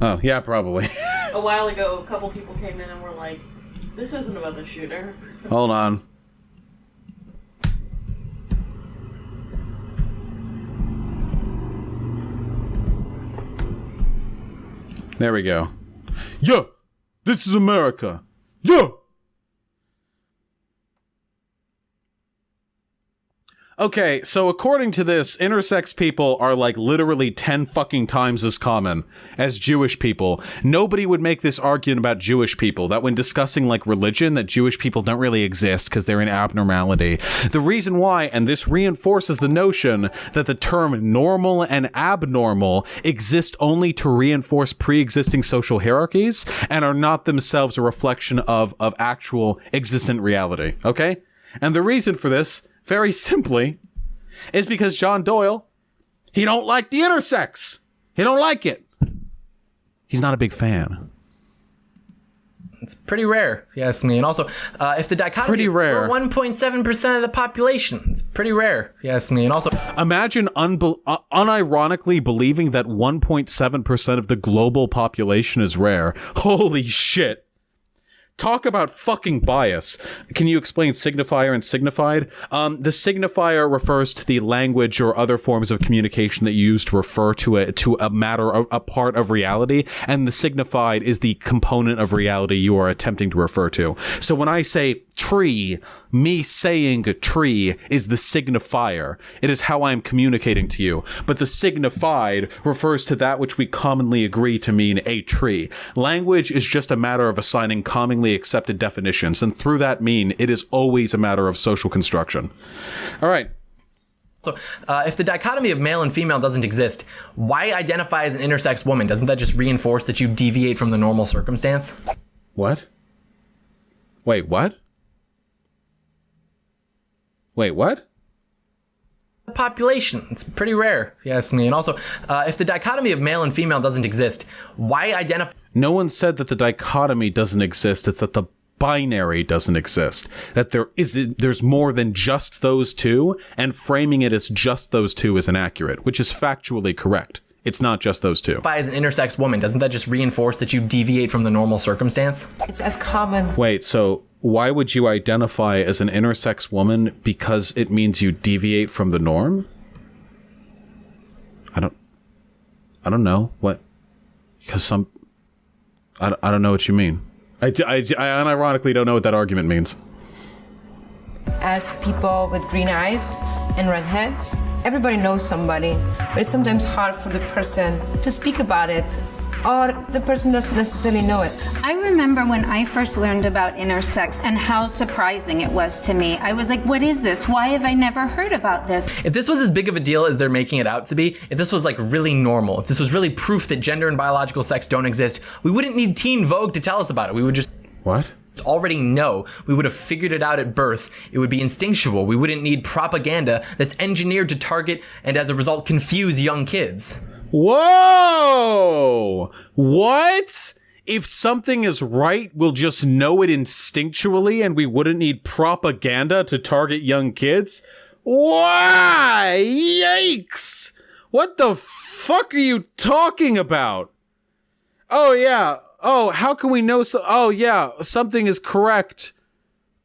Oh, yeah, probably. A while ago, a couple people came in and were like, this isn't about the shooter. Hold on. There we go. Yeah, this is America. Yeah. Okay, so according to this, intersex people are like literally 10 fucking times as common as Jewish people. Nobody would make this argument about Jewish people, that when discussing like religion, that Jewish people don't really exist because they're an abnormality. The reason why, and this reinforces the notion that the term normal and abnormal exist only to reinforce pre-existing social hierarchies and are not themselves a reflection of actual existent reality, okay? And the reason for this, very simply, is because John Doyle, he don't like the intersex. He don't like it. He's not a big fan. It's pretty rare, if you ask me. And also, if the dichotomy... Pretty rare. We're 1.7% of the population. It's pretty rare, if you ask me. And also... Imagine unironically believing that 1.7% of the global population is rare. Holy shit. Talk about fucking bias. Can you explain signifier and signified? The signifier refers to the language or other forms of communication that you use to refer to a matter, a part of reality, and the signified is the component of reality you are attempting to refer to. So when I say tree, me saying tree is the signifier. It is how I am communicating to you. But the signified refers to that which we commonly agree to mean a tree. Language is just a matter of assigning commonly accepted definitions, and through that mean, it is always a matter of social construction. All right. So, if the dichotomy of male and female doesn't exist, why identify as an intersex woman? Doesn't that just reinforce that you deviate from the normal circumstance? What? Wait, what? Wait, what? The population. It's pretty rare, if you ask me. And also, if the dichotomy of male and female doesn't exist, why identify... No one said that the dichotomy doesn't exist. It's that the binary doesn't exist. That there's more than just those two, and framing it as just those two is inaccurate, which is factually correct. It's not just those two. As an intersex woman, doesn't that just reinforce that you deviate from the normal circumstance? It's as common. Wait, so why would you identify as an intersex woman? Because it means you deviate from the norm? I don't know. What? Because I don't know what you mean. I unironically don't know what that argument means. As people with green eyes and red heads, Everybody knows somebody, but it's sometimes hard for the person to speak about it, or the person doesn't necessarily know it. I remember when I first learned about intersex and how surprising it was to me. I was like, what is this? Why have I never heard about this? If this was as big of a deal as they're making it out to be, if this was like really normal, if this was really proof that gender and biological sex don't exist, we wouldn't need Teen Vogue to tell us about it. We would just already know. We would have figured it out at birth. It would be instinctual. We wouldn't need propaganda that's engineered to target and as a result confuse young kids. Whoa! What? If something is right, we'll just know it instinctually and we wouldn't need propaganda to target young kids? Why? Yikes! What the fuck are you talking about? Oh, yeah. Oh, how can we know? Oh, yeah. Something is correct.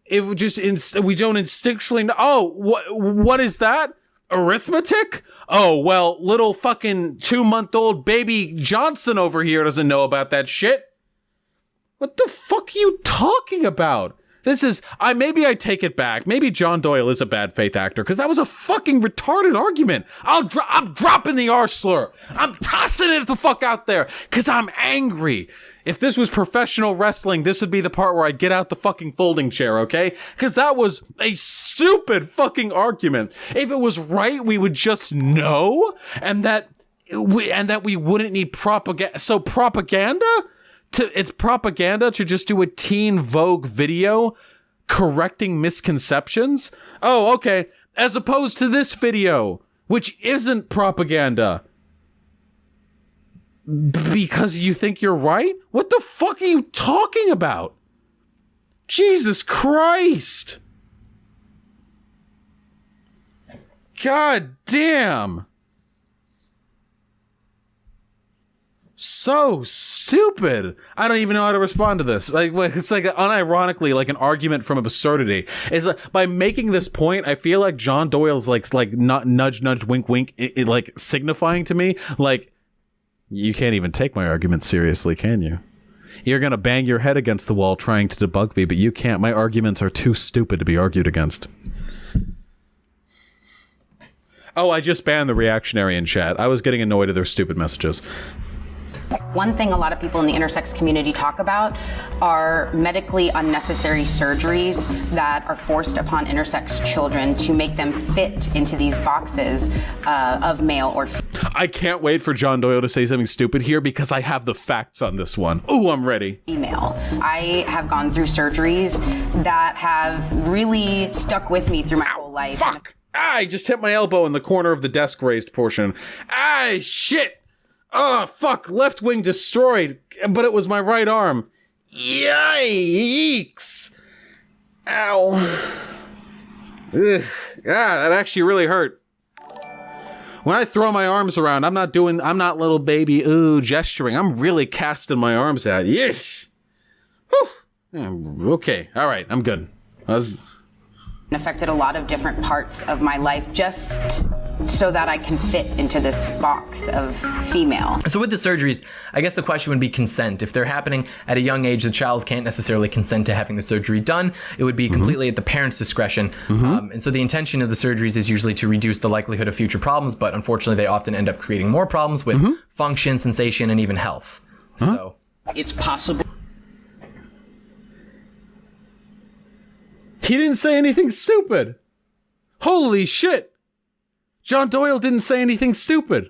If we just we don't instinctually know. Oh, what is that? Arithmetic? Oh, well, little fucking 2-month-old baby Johnson over here doesn't know about that shit. What the fuck are you talking about? This is, maybe I take it back. Maybe John Doyle is a bad faith actor, because that was a fucking retarded argument. I'm dropping the R slur. I'm tossing it the fuck out there, because I'm angry. If this was professional wrestling, this would be the part where I'd get out the fucking folding chair, okay? Because that was a stupid fucking argument. If it was right, we would just know, and that we wouldn't need propaganda. So propaganda? It's propaganda to just do a Teen Vogue video correcting misconceptions? Oh, okay. As opposed to this video, which isn't propaganda. Because you think you're right? What the fuck are you talking about? Jesus Christ. God damn. So stupid. I don't even know how to respond to this. Like, it's like unironically like an argument from absurdity. It's like, by making this point, I feel like John Doyle's like not nudge wink wink, it like signifying to me like, you can't even take my argument seriously, can you? You're gonna bang your head against the wall trying to debunk me, but you can't. My arguments are too stupid to be argued against. Oh, I just banned the reactionary in chat. I was getting annoyed at their stupid messages. One thing a lot of people in the intersex community talk about are medically unnecessary surgeries that are forced upon intersex children to make them fit into these boxes of male or female. I can't wait for John Doyle to say something stupid here because I have the facts on this one. Ooh, I'm ready. Female. I have gone through surgeries that have really stuck with me through my whole life. Fuck! I just hit my elbow in the corner of the desk raised portion. Ah, shit! Oh, fuck, left wing destroyed, but it was my right arm. Yikes. Ow. Ugh. Ah, that actually really hurt. When I throw my arms around, I'm not little baby, ooh, gesturing. I'm really casting my arms out. Yes. Whew. Okay, all right, I'm good. Affected a lot of different parts of my life just so that I can fit into this box of female. So with the surgeries, I guess the question would be consent. If they're happening at a young age, the child can't necessarily consent to having the surgery done. It would be completely at the parent's discretion. And so the intention of the surgeries is usually to reduce the likelihood of future problems, but unfortunately they often end up creating more problems with function, sensation, and even health. So it's possible. He didn't say anything stupid. Holy shit. John Doyle didn't say anything stupid.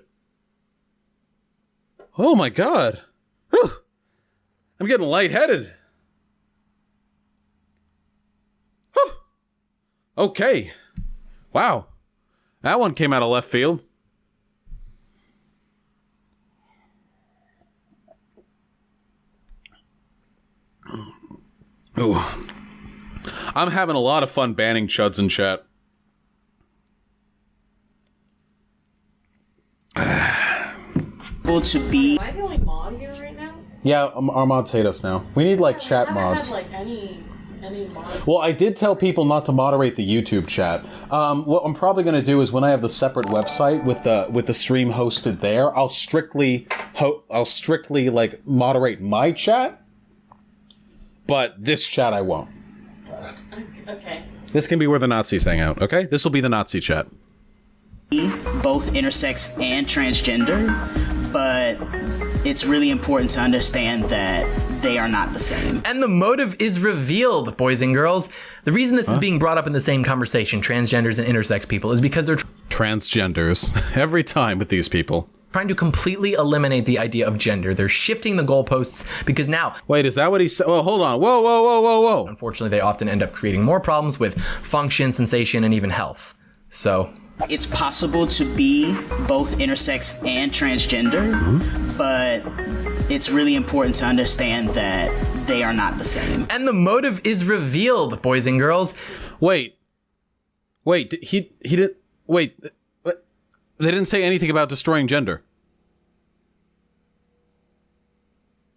Oh my God. Whew. I'm getting lightheaded. Whew. Okay. Wow. That one came out of left field. Ooh. I'm having a lot of fun banning chuds in chat. To be. Am I the only mod here right now? Yeah, our mods hate us now. We need like chat mods. I haven't had like any mods. Well, I did tell people not to moderate the YouTube chat. What I'm probably going to do is when I have the separate website with the stream hosted there, I'll strictly like moderate my chat, but this chat I won't. Okay. This can be where the Nazis hang out. Okay, this will be the Nazi chat. both intersex and transgender, but it's really important to understand that they are not the same. And the motive is revealed, boys and girls. The reason this is being brought up in the same conversation, transgenders and intersex people, is because they're transgenders every time with these people. Trying to completely eliminate the idea of gender. They're shifting the goalposts because now... Wait, is that what he said? Oh, hold on. Whoa. Unfortunately, they often end up creating more problems with function, sensation, and even health. So... It's possible to be both intersex and transgender, but it's really important to understand that they are not the same. And the motive is revealed, boys and girls. Wait, he didn't... Wait, they didn't say anything about destroying gender.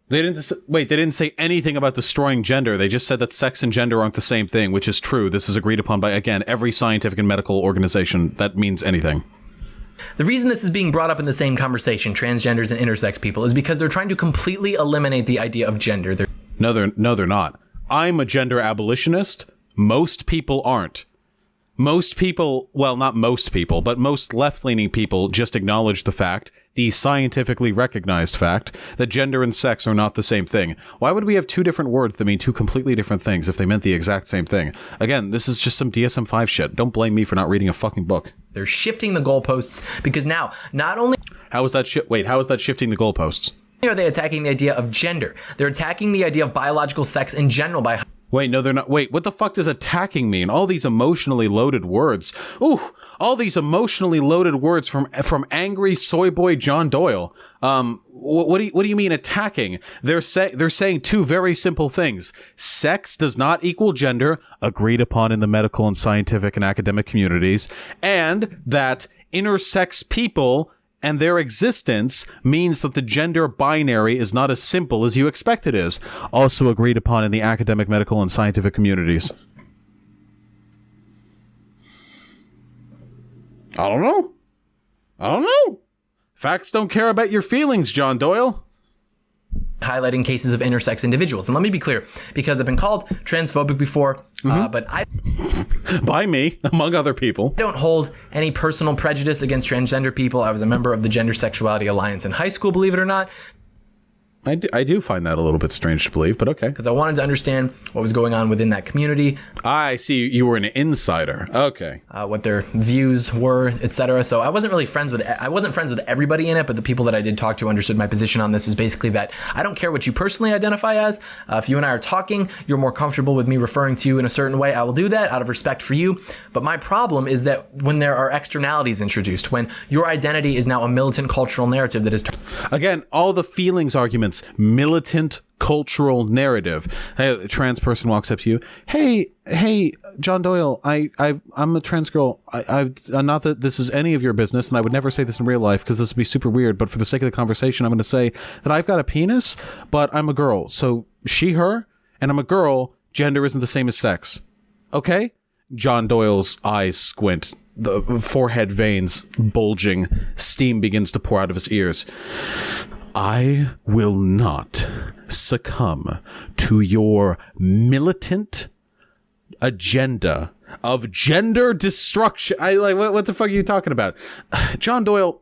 They didn't say anything about destroying gender. They just said that sex and gender aren't the same thing, which is true. This is agreed upon by, again, every scientific and medical organization that means anything. The reason this is being brought up in the same conversation, transgenders and intersex people, is because they're trying to completely eliminate the idea of gender. No, they're not. I'm a gender abolitionist. Most people aren't. Most people, well, not most people, but most left-leaning people just acknowledge the fact, the scientifically recognized fact, that gender and sex are not the same thing. Why would we have two different words that mean two completely different things if they meant the exact same thing? Again, this is just some DSM-5 shit. Don't blame me for not reading a fucking book. They're shifting the goalposts because now, not only... How is that shifting the goalposts? Are they attacking the idea of gender? They're attacking the idea of biological sex in general by... Wait, no, they're not. Wait, what the fuck does attacking mean? All these emotionally loaded words. Ooh, all these emotionally loaded words from angry soy boy John Doyle. What do you mean attacking? They're saying two very simple things. Sex does not equal gender, agreed upon in the medical and scientific and academic communities, and that intersex people and their existence means that the gender binary is not as simple as you expect it is, also agreed upon in the academic, medical, and scientific communities. I don't know. Facts don't care about your feelings, John Doyle. Highlighting cases of intersex individuals. And let me be clear, because I've been called transphobic before, but I... By me, among other people. I don't hold any personal prejudice against transgender people. I was a member of the Gender Sexuality Alliance in high school, believe it or not. I do find that a little bit strange to believe, but okay. Because I wanted to understand what was going on within that community. I see. You were an insider. Okay. What their views were, etc. So I wasn't friends with everybody in it, but the people that I did talk to understood my position on this is basically that I don't care what you personally identify as. If you and I are talking, you're more comfortable with me referring to you in a certain way, I will do that out of respect for you. But my problem is that when there are externalities introduced, when your identity is now a militant cultural narrative that is... Again, all the feelings arguments, militant cultural narrative. Hey, a trans person walks up to you. Hey, John Doyle, I'm a trans girl. I'm not that this is any of your business, and I would never say this in real life because this would be super weird, but for the sake of the conversation, I'm going to say that I've got a penis, but I'm a girl. So she, her, and I'm a girl. Gender isn't the same as sex. Okay? John Doyle's eyes squint. The forehead veins bulging. Steam begins to pour out of his ears. I will not succumb to your militant agenda of gender destruction. What the fuck are you talking about? John Doyle,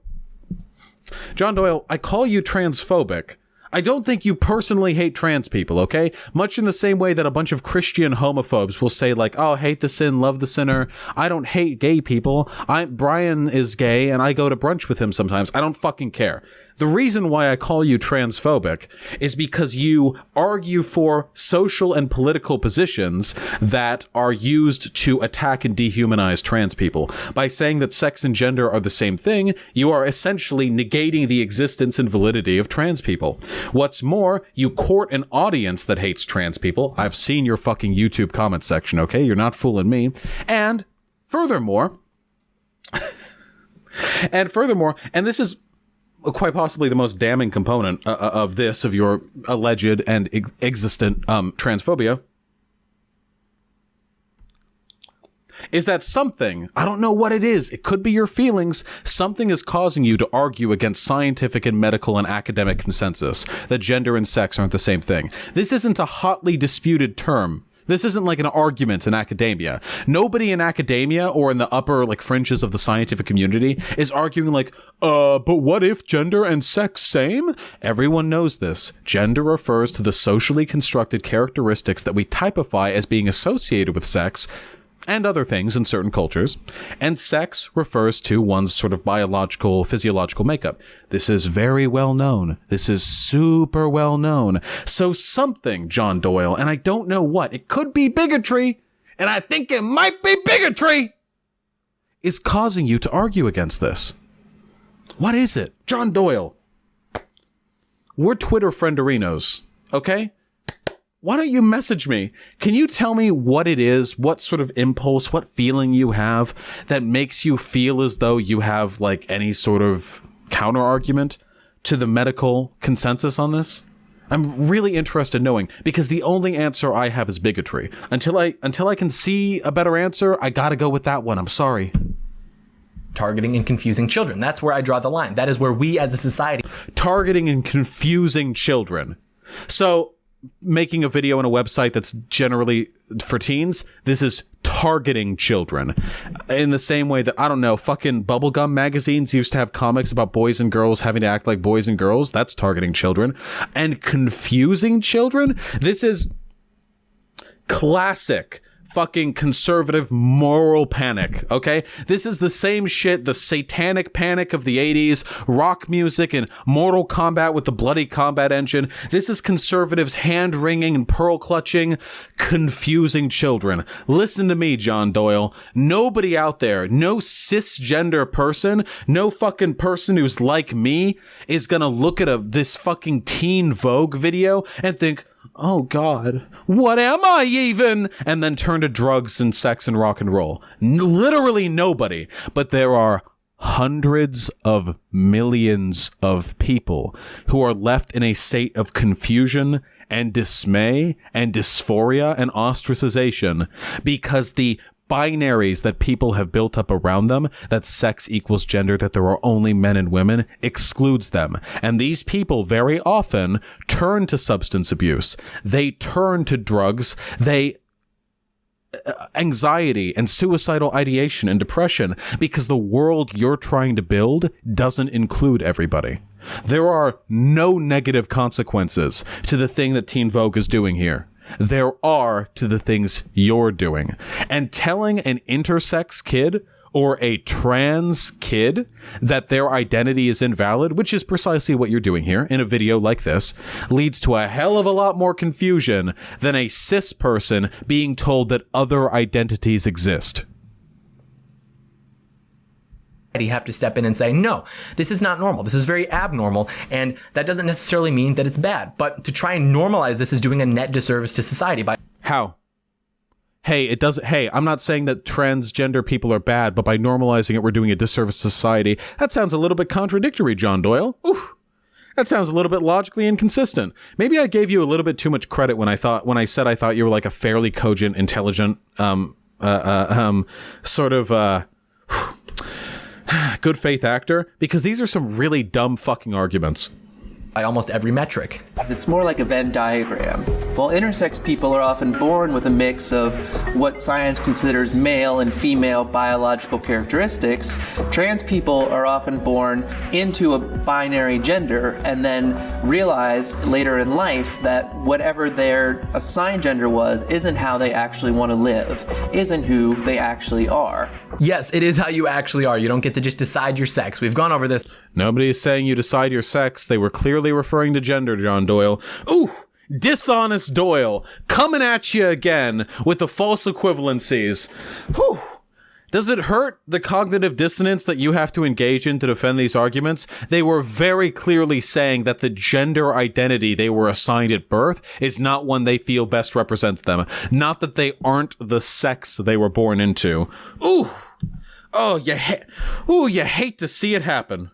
I call you transphobic. I don't think you personally hate trans people, okay? Much in the same way that a bunch of Christian homophobes will say, like, oh, hate the sin, love the sinner. I don't hate gay people. Brian is gay, and I go to brunch with him sometimes. I don't fucking care. The reason why I call you transphobic is because you argue for social and political positions that are used to attack and dehumanize trans people. By saying that sex and gender are the same thing, you are essentially negating the existence and validity of trans people. What's more, you court an audience that hates trans people. I've seen your fucking YouTube comment section, okay? You're not fooling me. And furthermore, and this is quite possibly the most damning component of your alleged and existent transphobia, is that something, I don't know what it is, it could be your feelings, something is causing you to argue against scientific and medical and academic consensus that gender and sex aren't the same thing. This isn't a hotly disputed term This isn't like an argument in academia. Nobody in academia or in the upper like fringes of the scientific community is arguing like, but what if gender and sex same? Everyone knows this. Gender refers to the socially constructed characteristics that we typify as being associated with sex and other things in certain cultures, and sex refers to one's sort of biological, physiological makeup. This is very well known. This is super well known. So something, John Doyle, and I don't know what, it could be bigotry, and I think it might be bigotry, is causing you to argue against this. What is it? John Doyle, we're Twitter frienderinos, okay? Why don't you message me? Can you tell me what it is, what sort of impulse, what feeling you have that makes you feel as though you have like any sort of counter argument to the medical consensus on this? I'm really interested in knowing, because the only answer I have is bigotry. Until I can see a better answer, I gotta go with that one. I'm sorry. Targeting and confusing children. That's where I draw the line. That is where we as a society... Targeting and confusing children. So... making a video on a website that's generally for teens, this is targeting children. In the same way that, I don't know, fucking bubblegum magazines used to have comics about boys and girls having to act like boys and girls. That's targeting children. And confusing children? This is classic fucking conservative moral panic, okay? This is the same shit, the satanic panic of the 80s, rock music and Mortal Kombat with the bloody combat engine. This is conservatives hand-wringing and pearl-clutching, confusing children. Listen to me, John Doyle. Nobody out there, no cisgender person, no fucking person who's like me is gonna look at this fucking Teen Vogue video and think, oh God, what am I even? And then turn to drugs and sex and rock and roll. Literally nobody. But there are hundreds of millions of people who are left in a state of confusion and dismay and dysphoria and ostracization because the binaries that people have built up around them, that sex equals gender, that there are only men and women, excludes them. And these people very often turn to substance abuse. They turn to drugs. Anxiety and suicidal ideation and depression, because the world you're trying to build doesn't include everybody. There are no negative consequences to the thing that Teen Vogue is doing here. There are to the things you're doing. And telling an intersex kid or a trans kid that their identity is invalid, which is precisely what you're doing here in a video like this, leads to a hell of a lot more confusion than a cis person being told that other identities exist. You have to step in and say, no, this is not normal. This is very abnormal. And that doesn't necessarily mean that it's bad. But to try and normalize this is doing a net disservice to society. By how? Hey, it doesn't. Hey, I'm not saying that transgender people are bad, but by normalizing it, we're doing a disservice to society. That sounds a little bit contradictory, John Doyle. Ooh, that sounds a little bit logically inconsistent. Maybe I gave you a little bit too much credit when I said I thought you were like a fairly cogent, intelligent, sort of good faith actor, because these are some really dumb fucking arguments. By almost every metric. It's more like a Venn diagram. While intersex people are often born with a mix of what science considers male and female biological characteristics, trans people are often born into a binary gender and then realize later in life that whatever their assigned gender was isn't how they actually want to live, isn't who they actually are. Yes, it is how you actually are. You don't get to just decide your sex. We've gone over this. Nobody is saying you decide your sex. They were clearly referring to gender, John Doyle. Ooh, dishonest Doyle, coming at you again with the false equivalencies. Whew. Does it hurt the cognitive dissonance that you have to engage in to defend these arguments? They were very clearly saying that the gender identity they were assigned at birth is not one they feel best represents them. Not that they aren't the sex they were born into. Ooh. Oh, you hate to see it happen.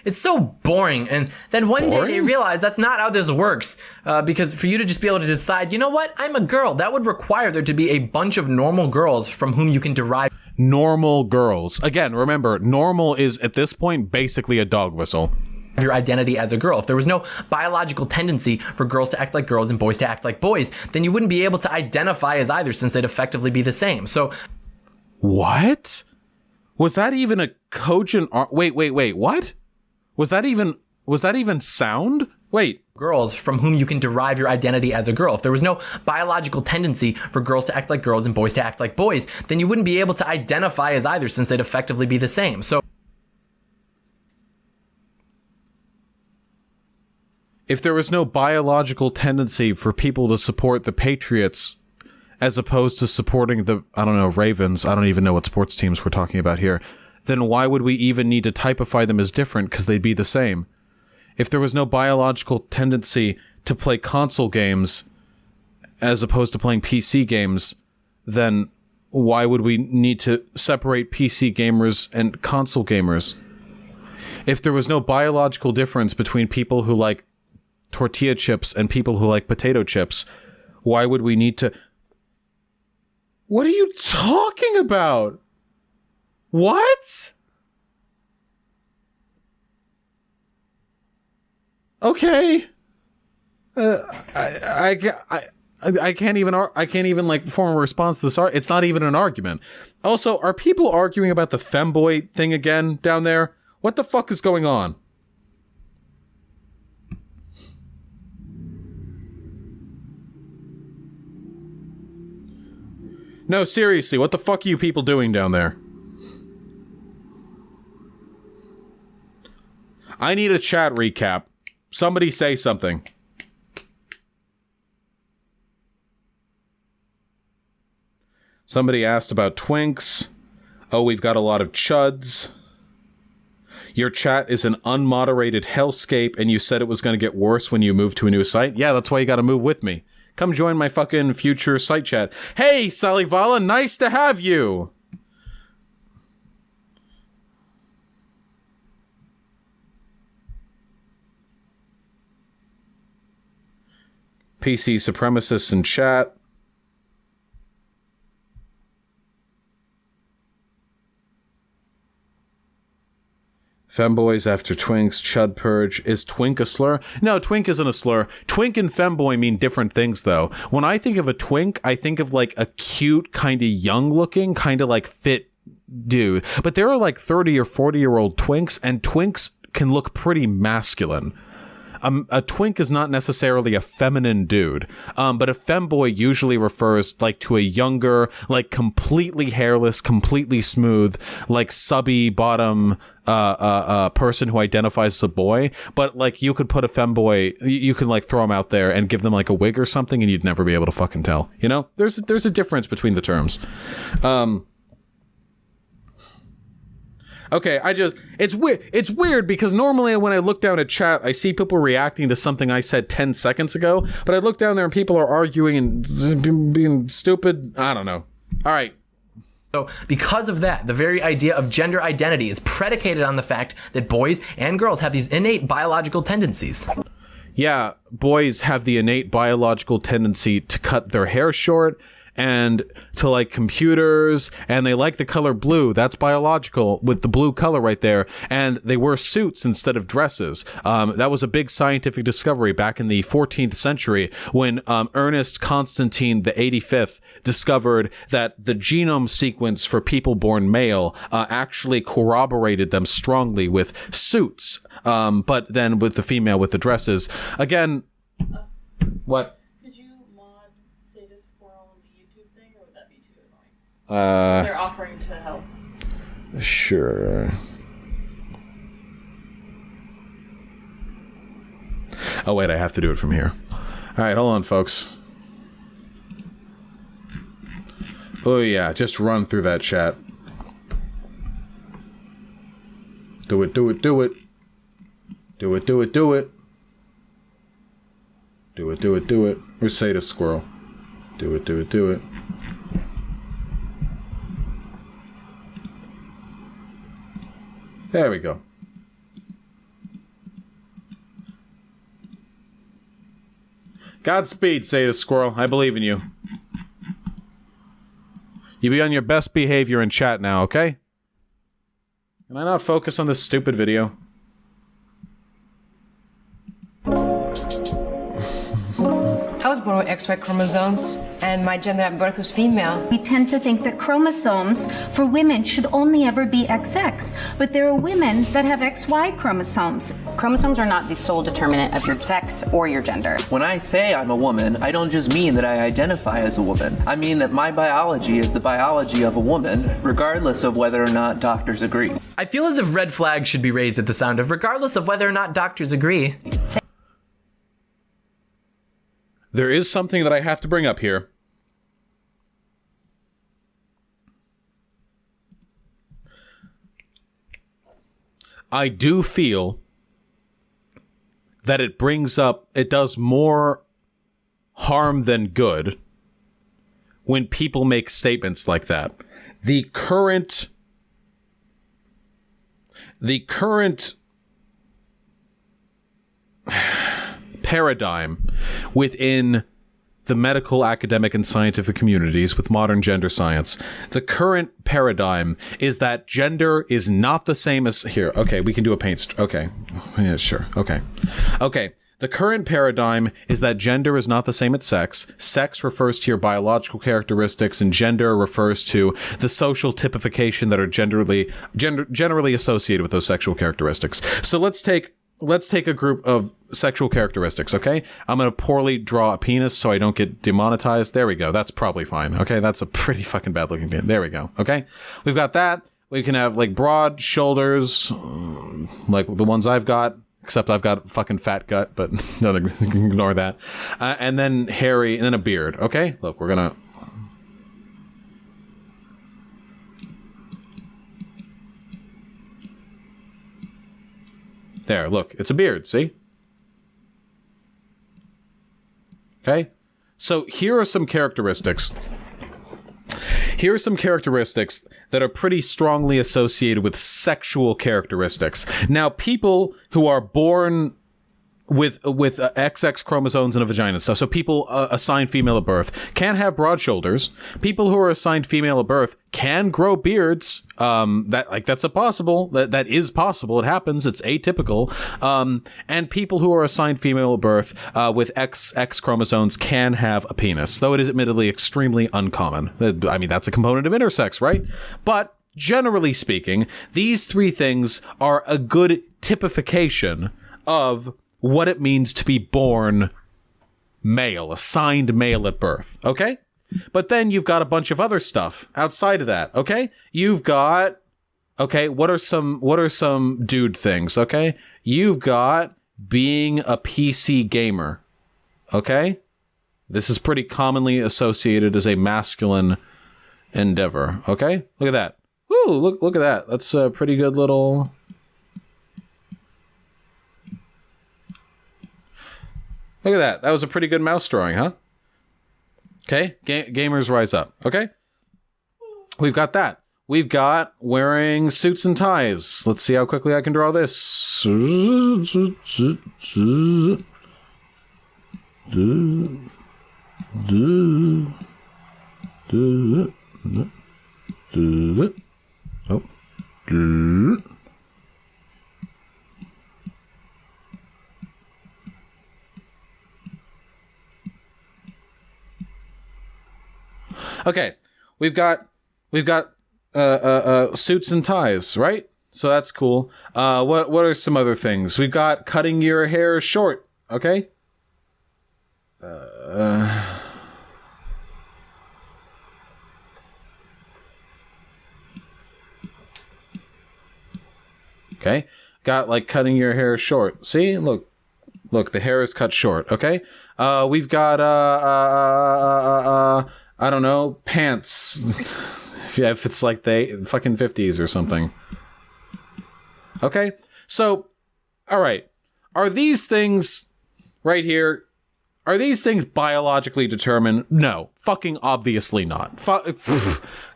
It's so boring, and then one day they realize that's not how this works, because for you to just be able to decide, you know what, I'm a girl, that would require there to be a bunch of normal girls from whom you can derive. Normal girls. Again, remember, normal is at this point basically a dog whistle. your identity as a girl. If there was no biological tendency for girls to act like girls and boys to act like boys, then you wouldn't be able to identify as either, since they'd effectively be the same. So what? Was that even a cogent wait, what? Was that even sound? Wait. Girls from whom you can derive your identity as a girl. If there was no biological tendency for girls to act like girls and boys to act like boys, then you wouldn't be able to identify as either, since they'd effectively be the same. So if there was no biological tendency for people to support the Patriots as opposed to supporting the, I don't know, Ravens, I don't even know what sports teams we're talking about here, then why would we even need to typify them as different, because they'd be the same? If there was no biological tendency to play console games as opposed to playing PC games, then why would we need to separate PC gamers and console gamers? If there was no biological difference between people who like tortilla chips and people who like potato chips, why would we need to... What are you talking about? What? Okay. I can't even like form a response to this. It's not even an argument. Also, are people arguing about the femboy thing again down there? What the fuck is going on? No, seriously, what the fuck are you people doing down there? I need a chat recap. Somebody say something. Somebody asked about twinks. Oh, we've got a lot of chuds. Your chat is an unmoderated hellscape, and you said it was going to get worse when you moved to a new site? Yeah, that's why you got to move with me. Come join my fucking future site chat. Hey, Salivala, nice to have you! PC supremacists in chat. Femboys after twinks, chud purge. Is twink a slur? No, twink isn't a slur. Twink and femboy mean different things, though. When I think of a twink, I think of like a cute, kind of young looking, kind of like fit dude. But there are like 30 or 40-year-old twinks, and twinks can look pretty masculine. A twink is not necessarily a feminine dude, but a femboy usually refers like to a younger, like completely hairless, completely smooth, like subby bottom person who identifies as a boy. But like you could put a femboy, you can like throw them out there and give them like a wig or something, and you'd never be able to fucking tell. You know, there's a difference between the terms. Okay, it's weird because normally when I look down at chat, I see people reacting to something I said 10 seconds ago, but I look down there and people are arguing and being stupid. I don't know. All right. So because of that, the very idea of gender identity is predicated on the fact that boys and girls have these innate biological tendencies. Yeah, boys have the innate biological tendency to cut their hair short and to like computers, and they like the color blue. That's biological with the blue color right there. And they wear suits instead of dresses. That was a big scientific discovery back in the 14th century when Ernest Constantine the 85th discovered that the genome sequence for people born male actually corroborated them strongly with suits, but then with the female with the dresses. Again, what? They're offering to help. Sure. Oh wait, I have to do it from here. All right, hold on, folks. Oh yeah, just run through that chat. Do it, do it, do it. Do it, do it, do it. Do it, do it, do it. Where's Sadist Squirrel? Do it, do it, do it. There we go. Godspeed, Sadist Squirrel. I believe in you. You be on your best behavior in chat now, okay? Can I not focus on this stupid video? I was born with XY chromosomes, and my gender at birth was female. We tend to think that chromosomes for women should only ever be XX, but there are women that have XY chromosomes. Chromosomes are not the sole determinant of your sex or your gender. When I say I'm a woman, I don't just mean that I identify as a woman. I mean that my biology is the biology of a woman, regardless of whether or not doctors agree. I feel as if red flags should be raised at the sound of regardless of whether or not doctors agree. There is something that I have to bring up here. I do feel that it does more harm than good when people make statements like that. The current paradigm within the medical, academic, and scientific communities with modern gender science. The current paradigm is that gender is not the same as... Here, okay, we can do a paint... Okay. Yeah, sure. Okay. Okay. The current paradigm is that gender is not the same as sex. Sex refers to your biological characteristics, and gender refers to the social typification that are generally associated with those sexual characteristics. So let's take a group of sexual characteristics, okay? I'm going to poorly draw a penis so I don't get demonetized. There we go. That's probably fine, okay? That's a pretty fucking bad looking penis. There we go, okay? We've got that. We can have, like, broad shoulders, like the ones I've got, except I've got a fucking fat gut, but no, ignore that. And then hairy, and then a beard, okay? Look, we're going to... There, look, it's a beard, see? Okay? So here are some characteristics. Here are some characteristics that are pretty strongly associated with sexual characteristics. Now, people who are born with XX chromosomes and a vagina and stuff, so people assigned female at birth can have broad shoulders. People who are assigned female at birth can grow beards. That's possible. That is possible. It happens. It's atypical. And people who are assigned female at birth with XX chromosomes can have a penis, though it is admittedly extremely uncommon. I mean, that's a component of intersex, right? But generally speaking, these three things are a good typification of what it means to be born male, assigned male at birth, okay? But then you've got a bunch of other stuff outside of that, okay? You've got, okay, what are some dude things, okay? You've got being a PC gamer, okay? This is pretty commonly associated as a masculine endeavor, okay? Look at that. Woo, look at that. That's a pretty good little... Look at that. That was a pretty good mouse drawing, huh? Okay. Gamers rise up. Okay. We've got that. We've got wearing suits and ties. Let's see how quickly I can draw this. Oh. Okay, we've got suits and ties, right? So that's cool. What are some other things? We've got cutting your hair short, okay? Okay, got like cutting your hair short. See, look, the hair is cut short, okay? We've got I don't know, pants. Yeah, if it's like the fucking 50s or something. Okay, so, all right. Are these things right here, are these things biologically determined? No, fucking obviously not.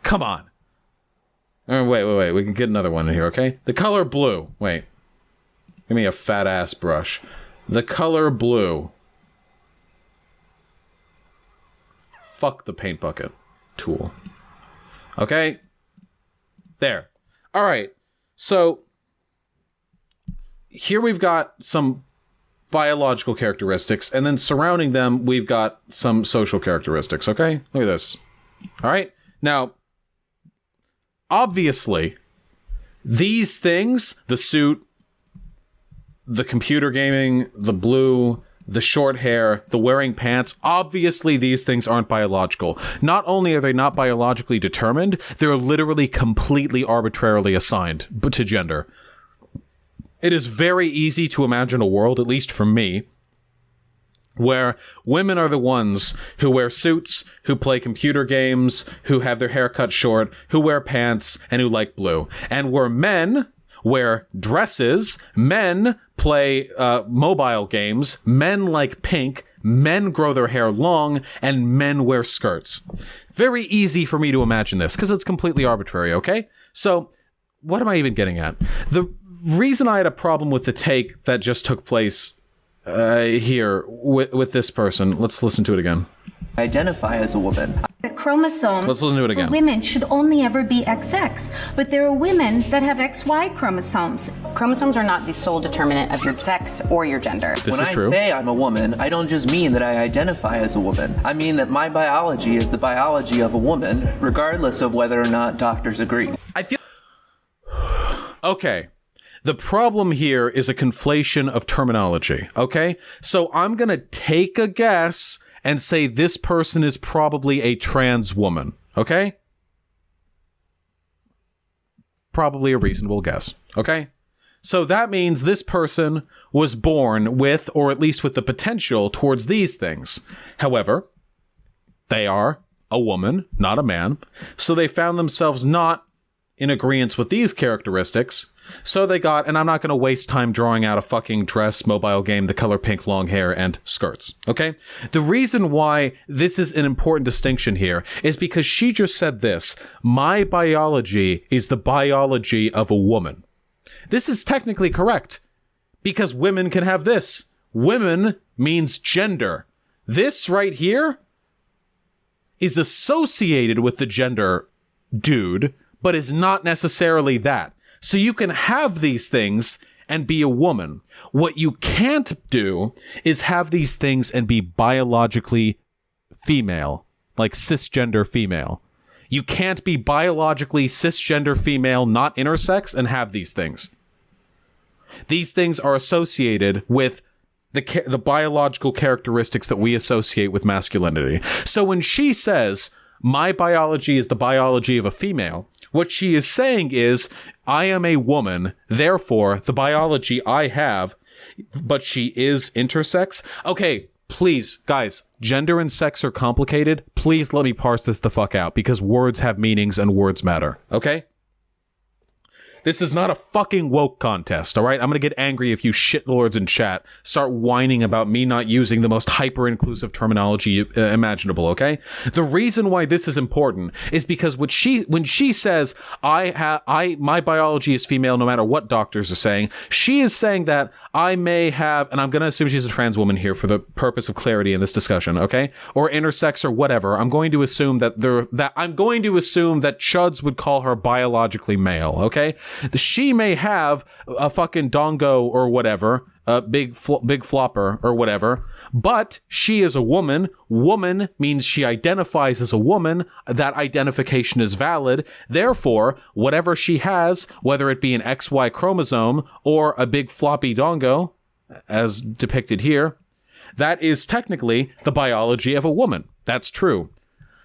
Come on. Wait, we can get another one in here, okay? The color blue. Wait. Give me a fat ass brush. The color blue. Fuck the paint bucket tool. Okay? There. All right. So here we've got some biological characteristics, and then surrounding them, we've got some social characteristics, okay? Look at this. All right? Now, obviously, these things, the suit, the computer gaming, the blue, the short hair, the wearing pants, obviously these things aren't biological. Not only are they not biologically determined, they're literally completely arbitrarily assigned to gender. It is very easy to imagine a world, at least for me, where women are the ones who wear suits, who play computer games, who have their hair cut short, who wear pants, and who like blue. And where men wear dresses, men play mobile games, men like pink, men grow their hair long, and men wear skirts. Very easy for me to imagine this, because it's completely arbitrary, okay? So, what am I even getting at? The reason I had a problem with the take that just took place here with this person, let's listen to it again. Identify as a woman. Chromosomes Let's listen to it again. for women should only ever be XX, but there are women that have XY chromosomes. Chromosomes are not the sole determinant of your sex or your gender. This When is true. I say I'm a woman, I don't just mean that I identify as a woman. I mean that my biology is the biology of a woman, regardless of whether or not doctors agree. I feel Okay. The problem here is a conflation of terminology, okay? So I'm going to take a guess and say this person is probably a trans woman, okay? Probably a reasonable guess, okay? So that means this person was born with, or at least with the potential towards these things. However, they are a woman, not a man, so they found themselves not in agreement with these characteristics, so they got, and I'm not going to waste time drawing out a fucking dress, mobile game, the color pink, long hair, and skirts, okay? The reason why this is an important distinction here is because she just said this: my biology is the biology of a woman. This is technically correct, because women can have this. Women means gender. This right here is associated with the gender dude, but is not necessarily that. So you can have these things and be a woman. What you can't do is have these things and be biologically female, like cisgender female. You can't be biologically cisgender female, not intersex, and have these things. These things are associated with the biological characteristics that we associate with masculinity. So when she says, my biology is the biology of a female, what she is saying is, I am a woman, therefore the biology I have, but she is intersex. Okay, please, guys, gender and sex are complicated. Please let me parse this the fuck out, because words have meanings and words matter, okay? This is not a fucking woke contest, all right? I'm gonna get angry if you shitlords in chat start whining about me not using the most hyper-inclusive terminology imaginable, okay? The reason why this is important is because when she says, my biology is female no matter what doctors are saying, she is saying that I may have, and I'm gonna assume she's a trans woman here for the purpose of clarity in this discussion, okay? Or intersex or whatever. I'm going to assume that chuds would call her biologically male, okay? She may have a fucking dongo or whatever, a big flopper or whatever, but she is a woman. Woman means she identifies as a woman. That identification is valid. Therefore, whatever she has, whether it be an XY chromosome or a big floppy dongo, as depicted here, that is technically the biology of a woman. That's true.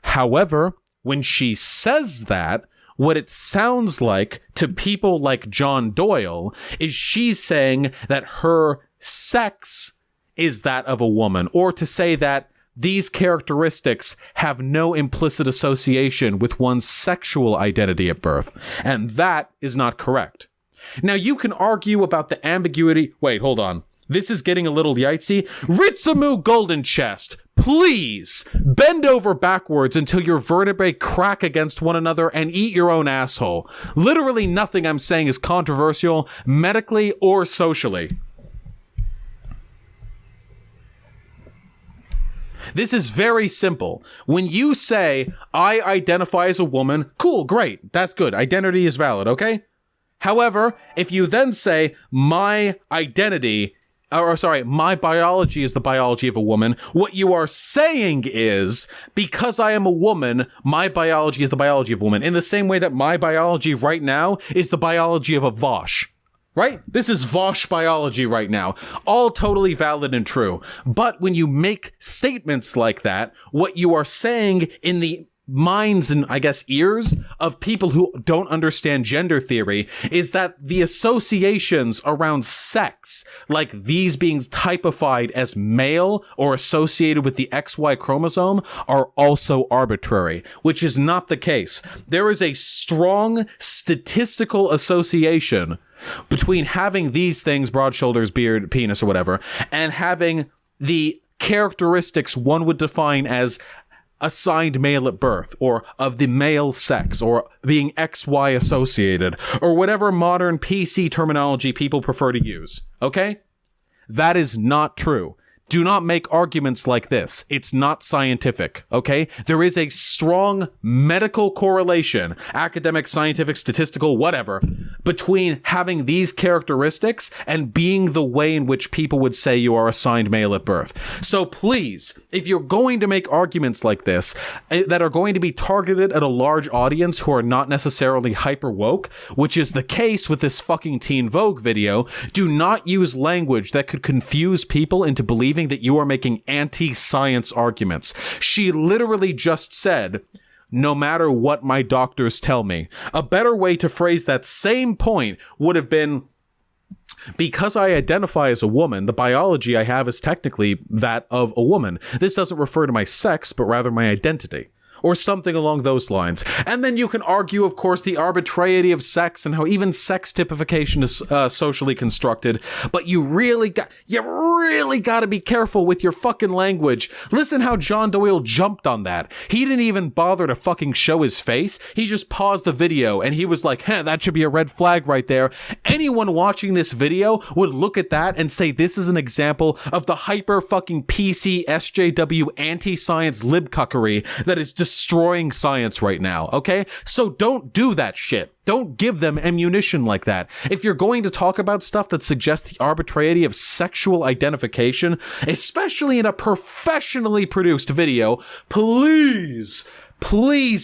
However, when she says that, what it sounds like to people like John Doyle is she's saying that her sex is that of a woman, or to say that these characteristics have no implicit association with one's sexual identity at birth. And that is not correct. Now, you can argue about the ambiguity. Wait, hold on. This is getting a little yikesy. Ritsamu Golden Chest, please bend over backwards until your vertebrae crack against one another and eat your own asshole. Literally nothing I'm saying is controversial, medically or socially. This is very simple. When you say, I identify as a woman, cool, great, that's good. Identity is valid, okay? However, if you then say, my identity my biology is the biology of a woman. What you are saying is, because I am a woman, my biology is the biology of a woman. In the same way that my biology right now is the biology of a Vosh. Right? This is Vosh biology right now. All totally valid and true. But when you make statements like that, what you are saying in the minds and, I guess, ears of people who don't understand gender theory is that the associations around sex, like these being typified as male or associated with the XY chromosome, are also arbitrary, which is not the case. There is a strong statistical association between having these things, broad shoulders, beard, penis, or whatever, and having the characteristics one would define as assigned male at birth, or of the male sex, or being XY associated, or whatever modern PC terminology people prefer to use, okay? That is not true. Do not make arguments like this. It's not scientific, okay? There is a strong medical correlation, academic, scientific, statistical, whatever, between having these characteristics and being the way in which people would say you are assigned male at birth. So please, if you're going to make arguments like this that are going to be targeted at a large audience who are not necessarily hyper woke, which is the case with this fucking Teen Vogue video, do not use language that could confuse people into believing that you are making anti-science arguments. She literally just said, no matter what my doctors tell me. A better way to phrase that same point would have been, because I identify as a woman, the biology I have is technically that of a woman. This doesn't refer to my sex, but rather my identity. Or something along those lines. And then you can argue, of course, the arbitrariety of sex and how even sex typification is socially constructed. But you really got to be careful with your fucking language. Listen how John Doyle jumped on that. He didn't even bother to fucking show his face. He just paused the video and he was like, that should be a red flag right there. Anyone watching this video would look at that and say this is an example of the hyper fucking PC SJW anti-science libcuckery that is destroying science right now, okay? So don't do that shit. Don't give them ammunition like that. If you're going to talk about stuff that suggests the arbitrariety of sexual identification, especially in a professionally produced video, please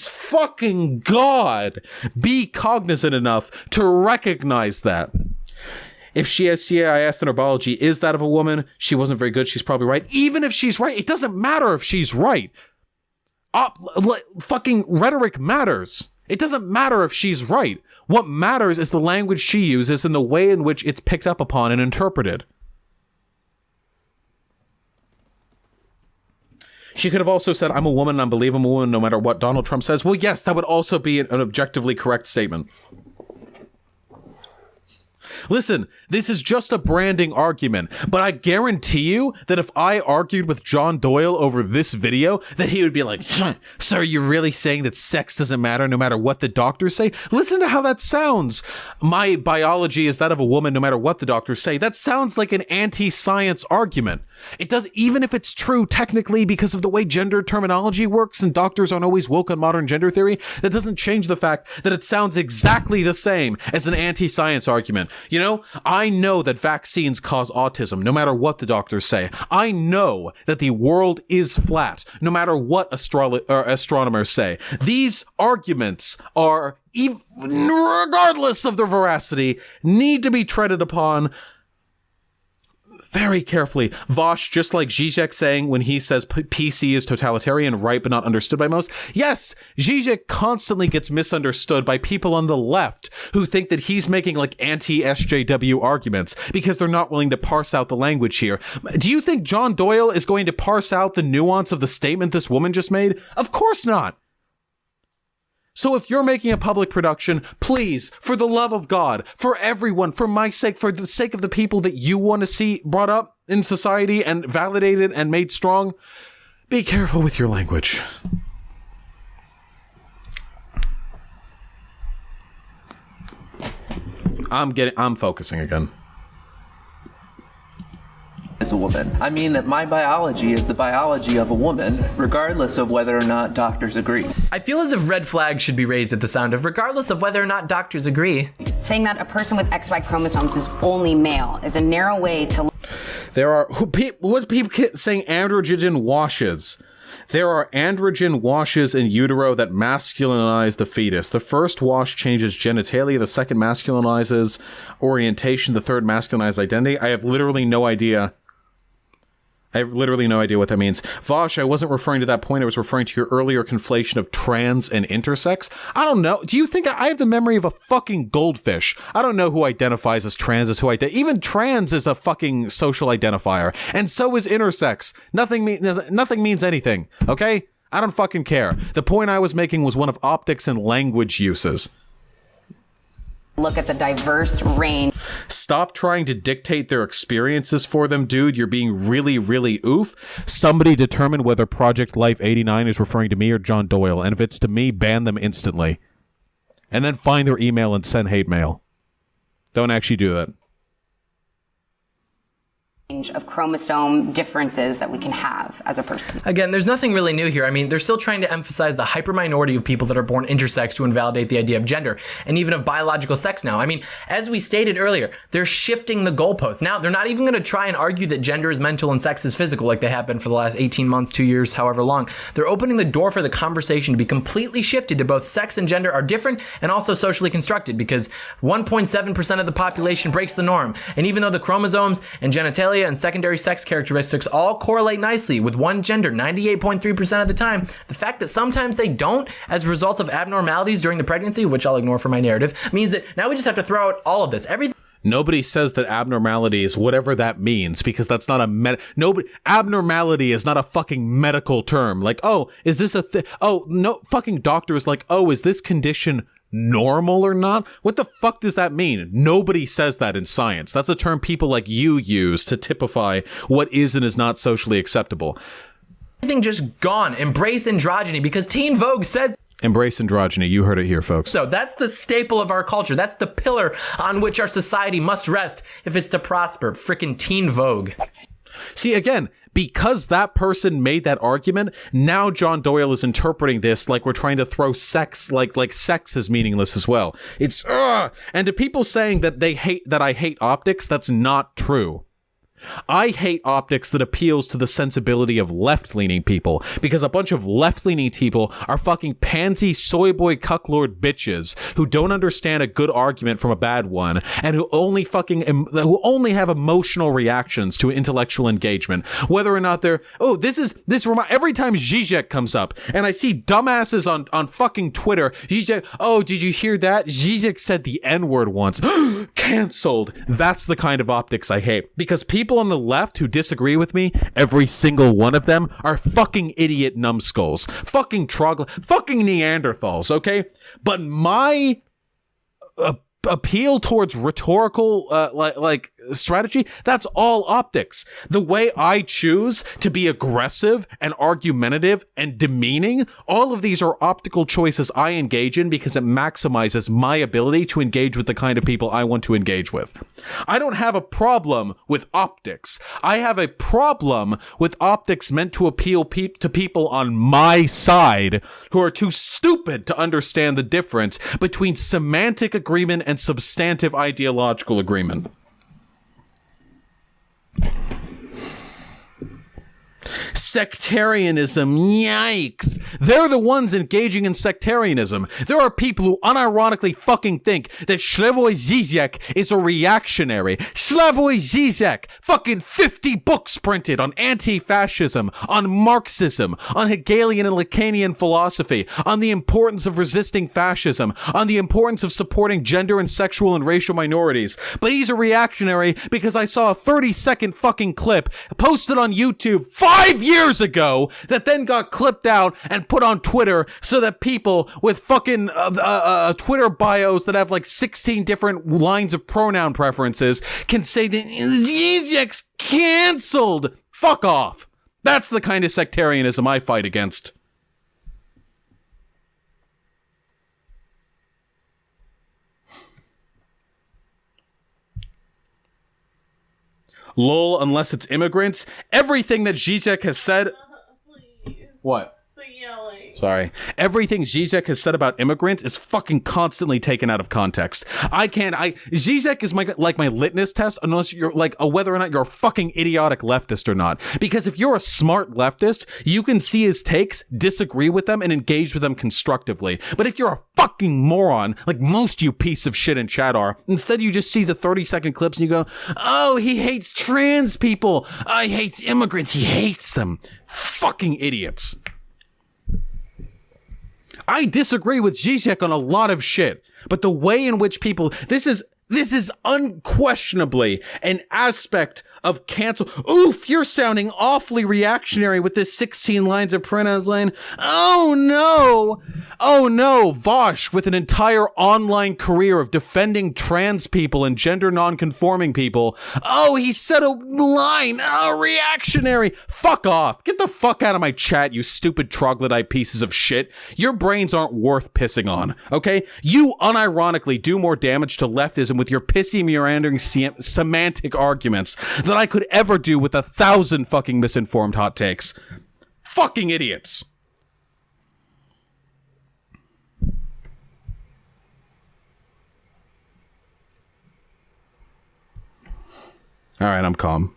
fucking God, be cognizant enough to recognize that. If she has CIS in her biology is that of a woman, she wasn't very good, she's probably right. Even if she's right, it doesn't matter if she's right. Fucking rhetoric matters. It doesn't matter if she's right. What matters is the language she uses and the way in which it's picked up upon and interpreted. She could have also said, I'm a woman and I believe I'm a woman no matter what Donald Trump says. Well, yes, that would also be an objectively correct statement. Listen, this is just a branding argument, but I guarantee you that if I argued with John Doyle over this video, that he would be like, so are you really saying that sex doesn't matter no matter what the doctors say? Listen to how that sounds. My biology is that of a woman no matter what the doctors say. That sounds like an anti-science argument. It does, even if it's true technically because of the way gender terminology works and doctors aren't always woke on modern gender theory, that doesn't change the fact that it sounds exactly the same as an anti-science argument. You know, I know that vaccines cause autism, no matter what the doctors say. I know that the world is flat, no matter what astronomers say. These arguments are, regardless of their veracity, need to be treaded upon very carefully. Vosh, just like Zizek saying when he says PC is totalitarian, right but not understood by most. Yes, Zizek constantly gets misunderstood by people on the left who think that he's making like anti-SJW arguments because they're not willing to parse out the language here. Do you think John Doyle is going to parse out the nuance of the statement this woman just made? Of course not. So if you're making a public production, please, for the love of God, for everyone, for my sake, for the sake of the people that you want to see brought up in society and validated and made strong, be careful with your language. I'm focusing again. As a woman. I mean that my biology is the biology of a woman, regardless of whether or not doctors agree. I feel as if red flags should be raised at the sound of regardless of whether or not doctors agree. Saying that a person with XY chromosomes is only male is a narrow way to... There are what people keep saying androgen washes. There are androgen washes in utero that masculinize the fetus. The first wash changes genitalia. The second masculinizes orientation. The third masculinizes identity. I have literally no idea. What that means. Vosh, I wasn't referring to that point. I was referring to your earlier conflation of trans and intersex. I don't know. Do you think I have the memory of a fucking goldfish? I don't know who identifies as trans as who even trans is a fucking social identifier. And so is intersex. Nothing means anything. Okay? I don't fucking care. The point I was making was one of optics and language uses. Look at the diverse range. Stop trying to dictate their experiences for them, dude. You're being really, really oof. Somebody determine whether Project Life 89 is referring to me or John Doyle. And if it's to me, ban them instantly. And then find their email and send hate mail. Don't actually do that. Of chromosome differences that we can have as a person. Again, there's nothing really new here. I mean, they're still trying to emphasize the hyper minority of people that are born intersex to invalidate the idea of gender and even of biological sex now. I mean, as we stated earlier, they're shifting the goalposts. Now, they're not even going to try and argue that gender is mental and sex is physical like they have been for the last 18 months, 2 years, however long. They're opening the door for the conversation to be completely shifted to both sex and gender are different and also socially constructed because 1.7% of the population breaks the norm. And even though the chromosomes and genitalia and secondary sex characteristics all correlate nicely with one gender 98.3% of the time, the fact that sometimes they don't as a result of abnormalities during the pregnancy, which I'll ignore for my narrative, means that now we just have to throw out all of this. Everything. Nobody says that abnormality is whatever that means because that's not a abnormality is not a fucking medical term. Like, oh, is this a oh, no fucking doctor is like, oh, is this condition normal or not? What the fuck does that mean? Nobody says that in science. That's a term people like you use to typify what is and is not socially acceptable. Everything just gone. Embrace androgyny because Teen Vogue said. Embrace androgyny. You heard it here, folks. So that's the staple of our culture. That's the pillar on which our society must rest if it's to prosper. Frickin' Teen Vogue. See, again, because that person made that argument, now John Doyle is interpreting this like we're trying to throw sex, like sex is meaningless as well. It's, and to people saying that I hate optics, that's not true. I hate optics that appeals to the sensibility of left-leaning people because a bunch of left-leaning people are fucking pansy soy boy cucklord bitches who don't understand a good argument from a bad one and who only have emotional reactions to intellectual engagement, whether or not they're every time Zizek comes up and I see dumbasses on fucking Twitter, Zizek, oh, did you hear that? Zizek said the N-word once. Cancelled. That's the kind of optics I hate because people on the left who disagree with me, every single one of them, are fucking idiot numbskulls. Fucking fucking Neanderthals, okay? But my appeal towards rhetorical strategy, that's all optics. The way I choose to be aggressive and argumentative and demeaning, all of these are optical choices I engage in because it maximizes my ability to engage with the kind of people I want to engage with. I don't have a problem with optics. I have a problem with optics meant to appeal to people on my side who are too stupid to understand the difference between semantic agreement and substantive ideological agreement. Sectarianism, yikes. They're the ones engaging in sectarianism. There are people who unironically fucking think that Slavoj Zizek is a reactionary. Slavoj Zizek, fucking 50 books printed on anti-fascism, on Marxism, on Hegelian and Lacanian philosophy, on the importance of resisting fascism, on the importance of supporting gender and sexual and racial minorities. But he's a reactionary because I saw a 30-second fucking clip posted on YouTube 5 years ago that then got clipped out and put on Twitter so that people with fucking Twitter bios that have like 16 different lines of pronoun preferences can say that Zizek's canceled. Fuck off. That's the kind of sectarianism I fight against. Lol, unless it's immigrants. Everything that Zizek has said. Please. What? The yelling. Sorry. Everything Zizek has said about immigrants is fucking constantly taken out of context. Zizek is like my litmus test, unless you're like whether or not you're a fucking idiotic leftist or not. Because if you're a smart leftist, you can see his takes, disagree with them, and engage with them constructively. But if you're a fucking moron, like most you piece of shit in chat are, instead you just see the 30-second clips and you go, oh, he hates trans people. He hates immigrants. He hates them. Fucking idiots. I disagree with Zizek on a lot of shit, but the way in which people, this is unquestionably an aspect of cancel. Oof, you're sounding awfully reactionary with this 16 lines of pronouns line. Oh no, Vosh with an entire online career of defending trans people and gender non-conforming people. Oh, he said a line. Oh, reactionary. Fuck off. Get the fuck out of my chat, you stupid troglodyte pieces of shit. Your brains aren't worth pissing on, okay? You unironically do more damage to leftism with your pissy, meandering semantic arguments than I could ever do with 1,000 fucking misinformed hot takes. Fucking idiots. All right, I'm calm.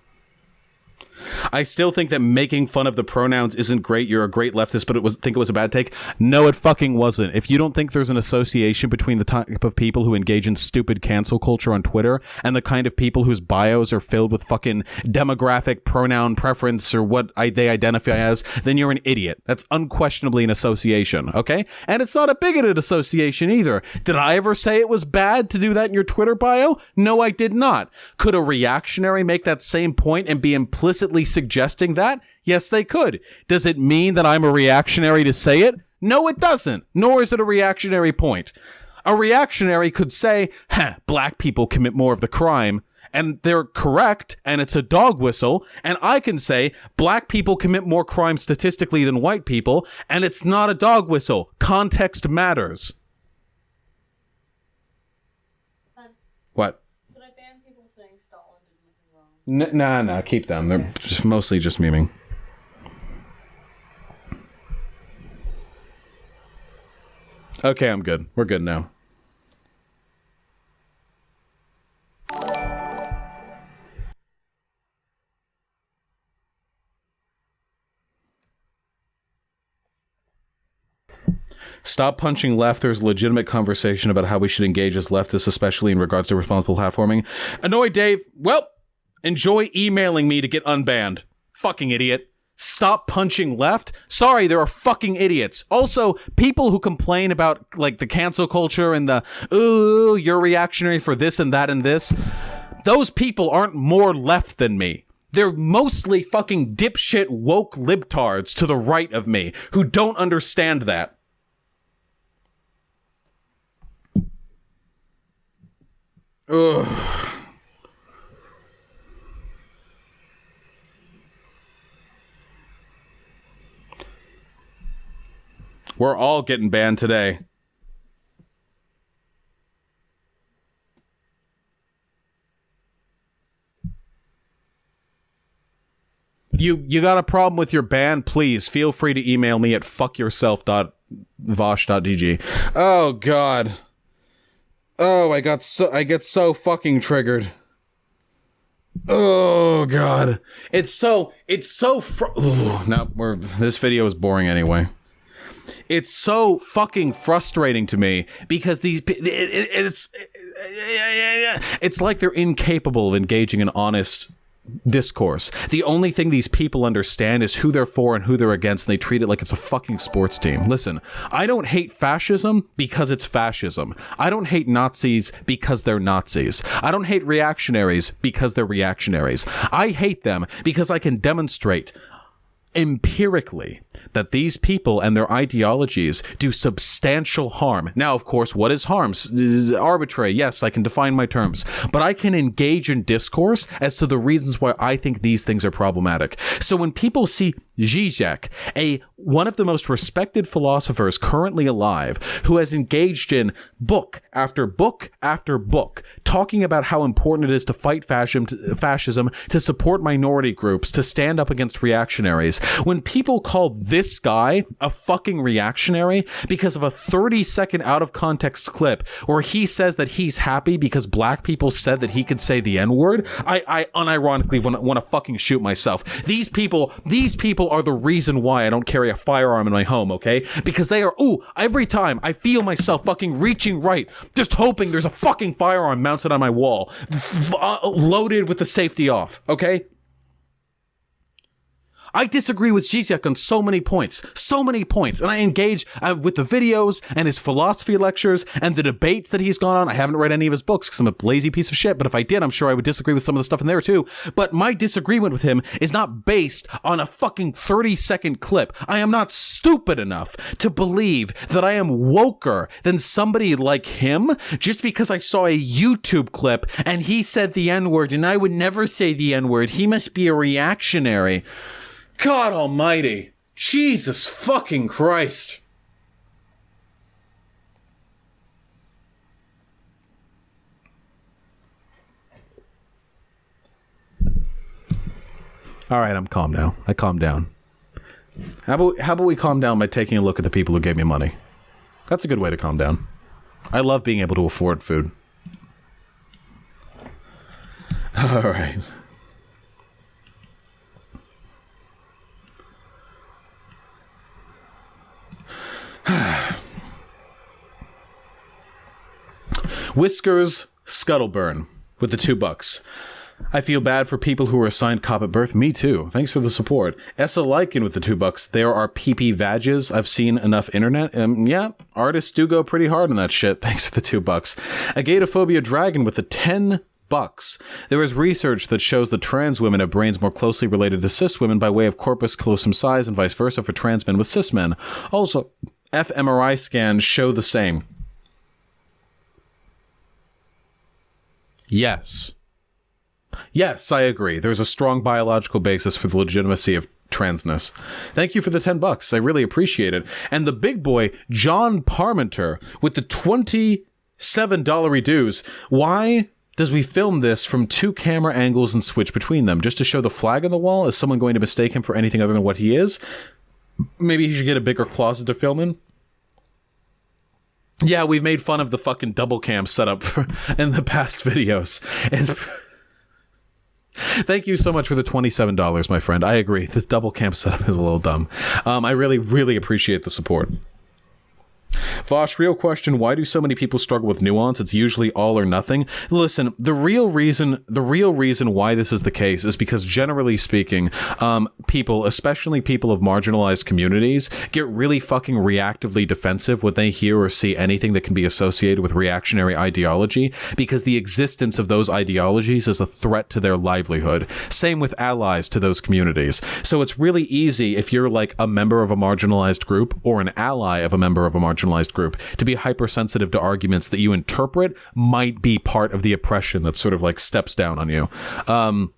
I still think that making fun of the pronouns isn't great. You're a great leftist, but think it was a bad take. No, it fucking wasn't. If you don't think there's an association between the type of people who engage in stupid cancel culture on Twitter and the kind of people whose bios are filled with fucking demographic pronoun preference or what they identify as, then you're an idiot. That's unquestionably an association, okay? And it's not a bigoted association either. Did I ever say it was bad to do that in your Twitter bio? No, I did not. Could a reactionary make that same point and be implicitly suggesting that? Yes, they could. Does it mean that I'm a reactionary to say it? No, it doesn't. Nor is it a reactionary point. A reactionary could say, black people commit more of the crime, and they're correct, and it's a dog whistle, and I can say black people commit more crime statistically than white people, and it's not a dog whistle. Context matters. What? Nah, keep them. They're mostly just memeing. Okay, I'm good. We're good now. Stop punching left. There's legitimate conversation about how we should engage as leftists, especially in regards to responsible platforming. Annoyed Dave. Well, enjoy emailing me to get unbanned. Fucking idiot. Stop punching left? Sorry, there are fucking idiots. Also, people who complain about, like, the cancel culture and the, ooh, you're reactionary for this and that and this, those people aren't more left than me. They're mostly fucking dipshit woke libtards to the right of me who don't understand that. Ugh. We're all getting banned today. You got a problem with your ban? Please feel free to email me at fuckyourself.vosh.dg. Oh god. Oh, I get so fucking triggered. Oh god. Ooh, this video is boring anyway. It's so fucking frustrating to me because it's like they're incapable of engaging in honest discourse. The only thing these people understand is who they're for and who they're against, and they treat it like it's a fucking sports team. Listen, I don't hate fascism because it's fascism. I don't hate Nazis because they're Nazis. I don't hate reactionaries because they're reactionaries. I hate them because I can demonstrate empirically that these people and their ideologies do substantial harm. Now, of course, what is harm? Arbitrary. Yes, I can define my terms, but I can engage in discourse as to the reasons why I think these things are problematic. So when people see Zizek, one of the most respected philosophers currently alive, who has engaged in book after book after book, talking about how important it is to fight fascism, to support minority groups, to stand up against reactionaries. When people call this guy a fucking reactionary because of a 30-second out-of-context clip where he says that he's happy because black people said that he could say the N-word, I unironically want to fucking shoot myself. These people are the reason why I don't carry a firearm in my home, okay? Because they are, every time I feel myself fucking reaching right, just hoping there's a fucking firearm mounted on my wall, loaded with the safety off, okay? I disagree with Zizek on so many points, and I engage with the videos and his philosophy lectures and the debates that he's gone on. I haven't read any of his books because I'm a lazy piece of shit, but if I did, I'm sure I would disagree with some of the stuff in there too. But my disagreement with him is not based on a fucking 30-second clip. I am not stupid enough to believe that I am woker than somebody like him just because I saw a YouTube clip and he said the N-word and I would never say the N-word. He must be a reactionary. God almighty. Jesus fucking Christ. All right, I'm calm now. I calmed down. How about we calm down by taking a look at the people who gave me money? That's a good way to calm down. I love being able to afford food. All right. Whiskers Scuttleburn with the $2. I feel bad for people who were assigned cop at birth. Me too. Thanks for the support. Essa Lycan with the $2. There are PP vages. I've seen enough internet. Yeah, artists do go pretty hard on that shit. Thanks for the $2. Agatophobia Dragon with the $10. There is research that shows that trans women have brains more closely related to cis women by way of corpus callosum size and vice versa for trans men with cis men. Also, fMRI scans show the same. Yes, I agree. There's a strong biological basis for the legitimacy of transness. Thank you for the $10. I really appreciate it. And the big boy, John Parmenter, with the $27 dues. Why does we film this from 2 camera angles and switch between them? Just to show the flag on the wall? Is someone going to mistake him for anything other than what he is? Maybe he should get a bigger closet to film in? Yeah, we've made fun of the fucking double cam setup in the past videos. Thank you so much for the $27, my friend. I agree. This double cam setup is a little dumb. I really, really appreciate the support. Vosh, real question, why do so many people struggle with nuance? It's usually all or nothing. Listen, the real reason why this is the case is because, generally speaking, people, especially people of marginalized communities, get really fucking reactively defensive when they hear or see anything that can be associated with reactionary ideology, because the existence of those ideologies is a threat to their livelihood. Same with allies to those communities. So it's really easy if you're like a member of a marginalized group or an ally of a member of a marginalized group to be hypersensitive to arguments that you interpret might be part of the oppression that sort of like steps down on you. And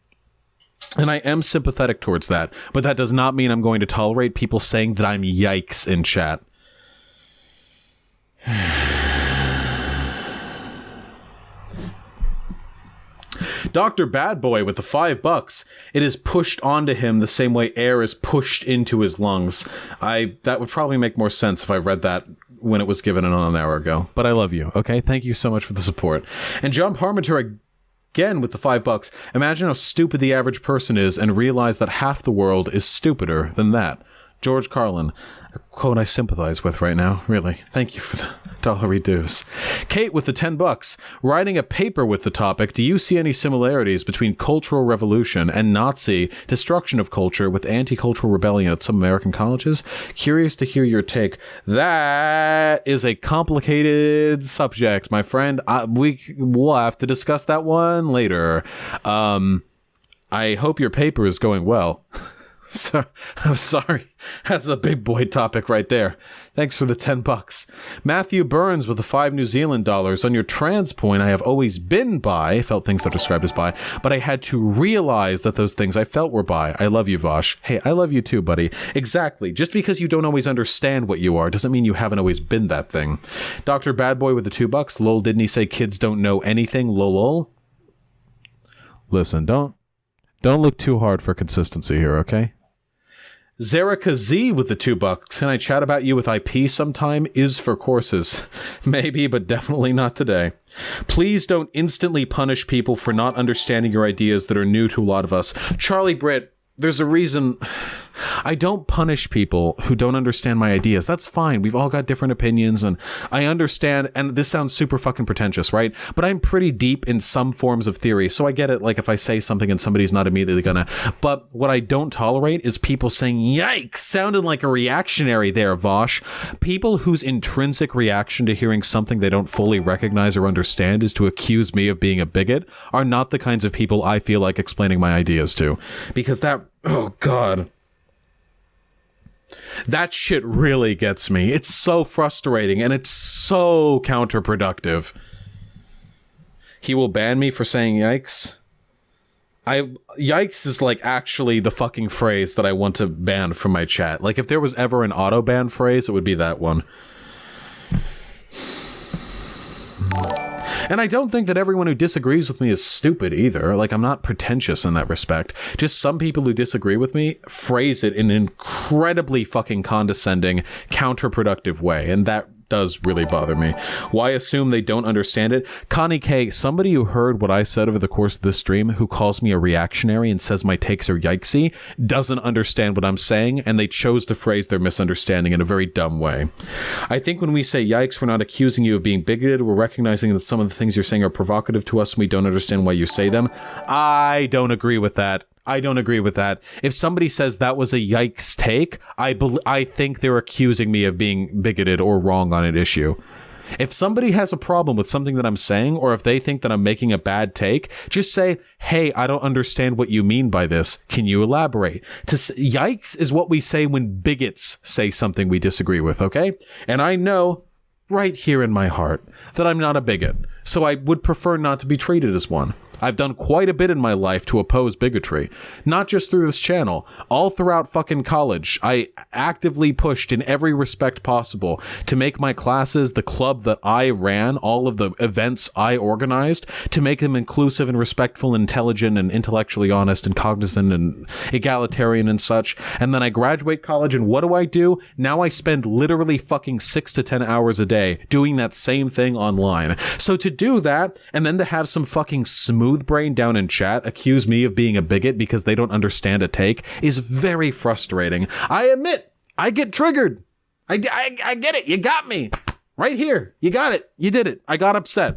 I am sympathetic towards that, but that does not mean I'm going to tolerate people saying that I'm yikes in chat. Dr. Bad Boy with the $5. It is pushed onto him the same way air is pushed into his lungs. That would probably make more sense if I read that when it was given an hour ago. But I love you, okay? Thank you so much for the support. And John Parmenter again with the $5. Imagine how stupid the average person is and realize that half the world is stupider than that. George Carlin, a quote I sympathize with right now, really. Thank you for the $1 dues. Kate with the $10. Writing a paper with the topic, do you see any similarities between cultural revolution and Nazi destruction of culture with anti-cultural rebellion at some American colleges? Curious to hear your take. That is a complicated subject, my friend. We'll have to discuss that one later. I hope your paper is going well. So, I'm sorry. That's a big boy topic right there. Thanks for the $10. Matthew Burns with the 5 New Zealand dollars. On your trans point, I have always been bi, felt things that described as bi, but I had to realize that those things I felt were bi. I love you, Vosh. Hey, I love you too, buddy. Exactly. Just because you don't always understand what you are doesn't mean you haven't always been that thing. Dr. Badboy with the $2. Lol, didn't he say kids don't know anything? Lol. Listen, don't look too hard for consistency here, okay? Zerika Z with the $2. Can I chat about you with IP sometime? Is for courses. Maybe, but definitely not today. Please don't instantly punish people for not understanding your ideas that are new to a lot of us. Charlie Britt, there's a reason I don't punish people who don't understand my ideas. That's fine. We've all got different opinions, and I understand, and this sounds super fucking pretentious, right? But I'm pretty deep in some forms of theory, so I get it, like if I say something and somebody's not immediately gonna... But what I don't tolerate is people saying, yikes, sounded like a reactionary there, Vosh. People whose intrinsic reaction to hearing something they don't fully recognize or understand is to accuse me of being a bigot are not the kinds of people I feel like explaining my ideas to. Because that... Oh, God. That shit really gets me. It's so frustrating and it's so counterproductive. He will ban me for saying yikes. Yikes is like actually the fucking phrase that I want to ban from my chat. Like if there was ever an auto ban phrase, it would be that one. And I don't think that everyone who disagrees with me is stupid either. Like, I'm not pretentious in that respect. Just some people who disagree with me phrase it in an incredibly fucking condescending, counterproductive way. And that does really bother me. Why assume they don't understand it? Connie K, somebody who heard what I said over the course of this stream, who calls me a reactionary and says my takes are yikesy, doesn't understand what I'm saying, and they chose to phrase their misunderstanding in a very dumb way. I think when we say yikes, we're not accusing you of being bigoted. We're recognizing that some of the things you're saying are provocative to us and we don't understand why you say them. I don't agree with that. I don't agree with that. If somebody says that was a yikes take, I think they're accusing me of being bigoted or wrong on an issue. If somebody has a problem with something that I'm saying, or if they think that I'm making a bad take, just say, hey, I don't understand what you mean by this. Can you elaborate? Yikes is what we say when bigots say something we disagree with, okay? And I know right here in my heart that I'm not a bigot, so I would prefer not to be treated as one. I've done quite a bit in my life to oppose bigotry, not just through this channel. All throughout fucking college, I actively pushed in every respect possible to make my classes, the club that I ran, all of the events I organized, to make them inclusive and respectful, intelligent and intellectually honest and cognizant and egalitarian and such. And then I graduate college, and what do? Now I spend literally fucking 6 to 10 hours a day doing that same thing online. So to do that, and then to have some fucking smooth brain down in chat accuse me of being a bigot because they don't understand a take is very frustrating. I admit, I get triggered. I get it. You got me. Right here. You got it. You did it. I got upset.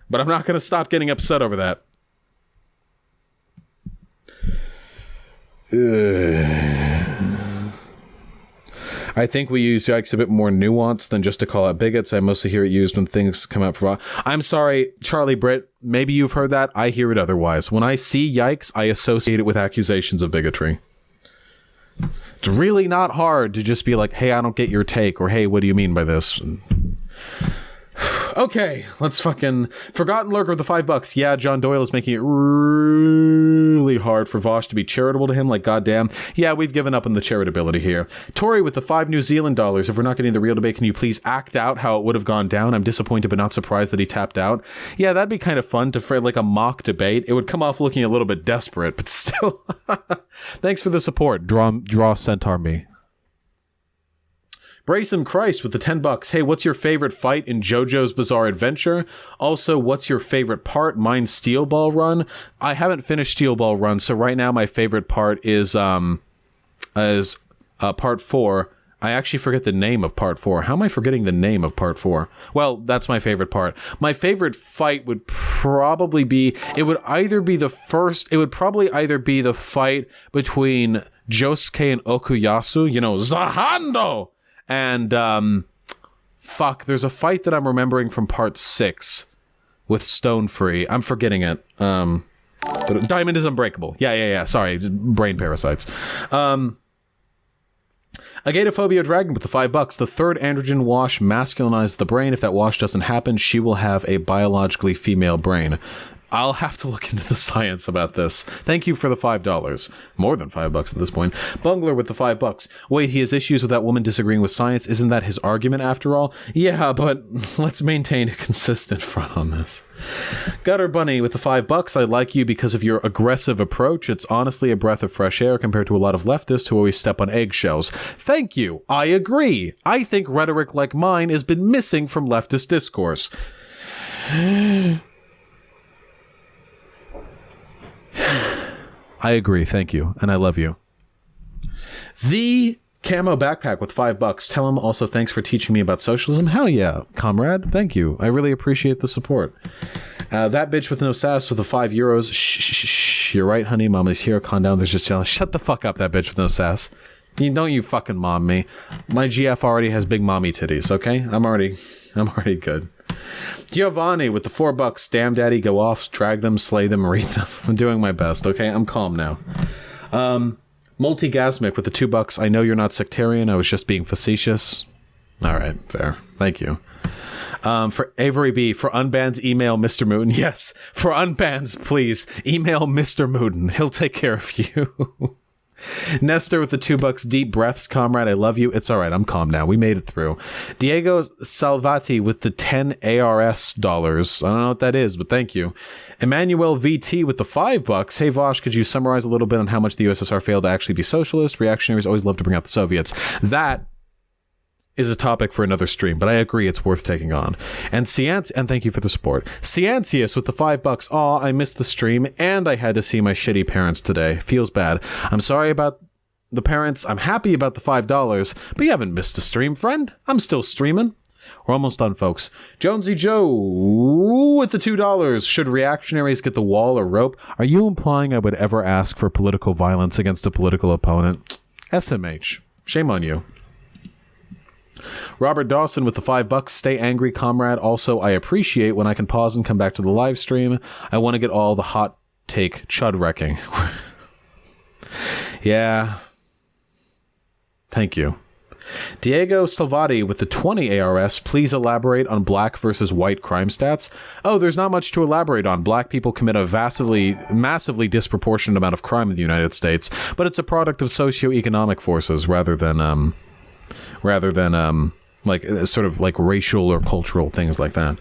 But I'm not going to stop getting upset over that. I think we use yikes a bit more nuanced than just to call out bigots. I mostly hear it used when things come out. I'm sorry, Charlie Britt. Maybe you've heard that. I hear it otherwise. When I see yikes, I associate it with accusations of bigotry. It's really not hard to just be like, hey, I don't get your take, or hey, what do you mean by this? Okay, let's fucking... Forgotten Lurker with the $5. Yeah, John Doyle is making it really hard for Vosh to be charitable to him, like goddamn. Yeah, we've given up on the charitability here. Tori with the 5 New Zealand dollars. If we're not getting the real debate, can you please act out how it would have gone down? I'm disappointed but not surprised that he tapped out. Yeah, that'd be kind of fun to frame like a mock debate. It would come off looking a little bit desperate, but still. Thanks for the support. Draw Centaur me. Braysom Christ with the $10. Hey, what's your favorite fight in Jojo's Bizarre Adventure? Also, what's your favorite part? Mine's Steel Ball Run. I haven't finished Steel Ball Run, so right now my favorite part is part 4. I actually forget the name of part 4. How am I forgetting the name of part 4? Well, that's my favorite part. My favorite fight would probably be, it would probably either be the fight between Josuke and Okuyasu, Zahando! And, there's a fight that I'm remembering from part 6 with Stone Free. I'm forgetting it. But diamond is unbreakable. Yeah. Sorry, just brain parasites. Agatophobia Dragon with the $5. The third androgen wash masculinizes the brain. If that wash doesn't happen, she will have a biologically female brain. I'll have to look into the science about this. Thank you for the $5. More than $5 at this point. Bungler with the $5. Wait, he has issues with that woman disagreeing with science. Isn't that his argument after all? Yeah, but let's maintain a consistent front on this. Gutter Bunny with the $5. I like you because of your aggressive approach. It's honestly a breath of fresh air compared to a lot of leftists who always step on eggshells. Thank you. I agree. I think rhetoric like mine has been missing from leftist discourse. I agree, thank you, and I love you. The Camo Backpack with $5. Tell him also thanks for teaching me about socialism. Hell yeah, comrade, thank you. I really appreciate the support. That bitch with no sass with the €5. Shh, you're right, honey. Mama's here. Calm down. There's just jealous. Shut the fuck up, that bitch with no sass. Don't you fucking mom me. My GF already has big mommy titties, okay? I'm already good. Giovanni with the $4. Damn daddy, go off, drag them, slay them, read them. I'm doing my best, okay? I'm calm now. Multigasmic with the $2. I know you're not sectarian, I was just being facetious. Alright, fair. Thank you. For Avery B, for unbans, email Mr. Mooten. Yes, for unbans, please, email Mr. Mooten. He'll take care of you. Nestor with the $2. Deep breaths, comrade. I love you. It's all right. I'm calm now. We made it through. Diego Salvati with the 10 ARS dollars. I don't know what that is, but thank you. Emmanuel VT with the $5. Hey Vosh, could you summarize a little bit on how much the USSR failed to actually be socialist? Reactionaries always love to bring out the Soviets. That is a topic for another stream, but I agree it's worth taking on. And thank you for the support. Ciancius with the $5. Aw, I missed the stream, and I had to see my shitty parents today. Feels bad. I'm sorry about the parents. I'm happy about the $5, but you haven't missed a stream, friend. I'm still streaming. We're almost done, folks. Jonesy Joe with the $2. Should reactionaries get the wall or rope? Are you implying I would ever ask for political violence against a political opponent? SMH. Shame on you. Robert Dawson with the $5. Stay angry, comrade. Also, I appreciate when I can pause and come back to the live stream. I want to get all the hot take chud wrecking. Yeah. Thank you. Diego Salvati with the 20 ARS. Please elaborate on black versus white crime stats. Oh, there's not much to elaborate on. Black people commit a massively disproportionate amount of crime in the United States, but it's a product of socioeconomic forces rather than like sort of like racial or cultural things like that.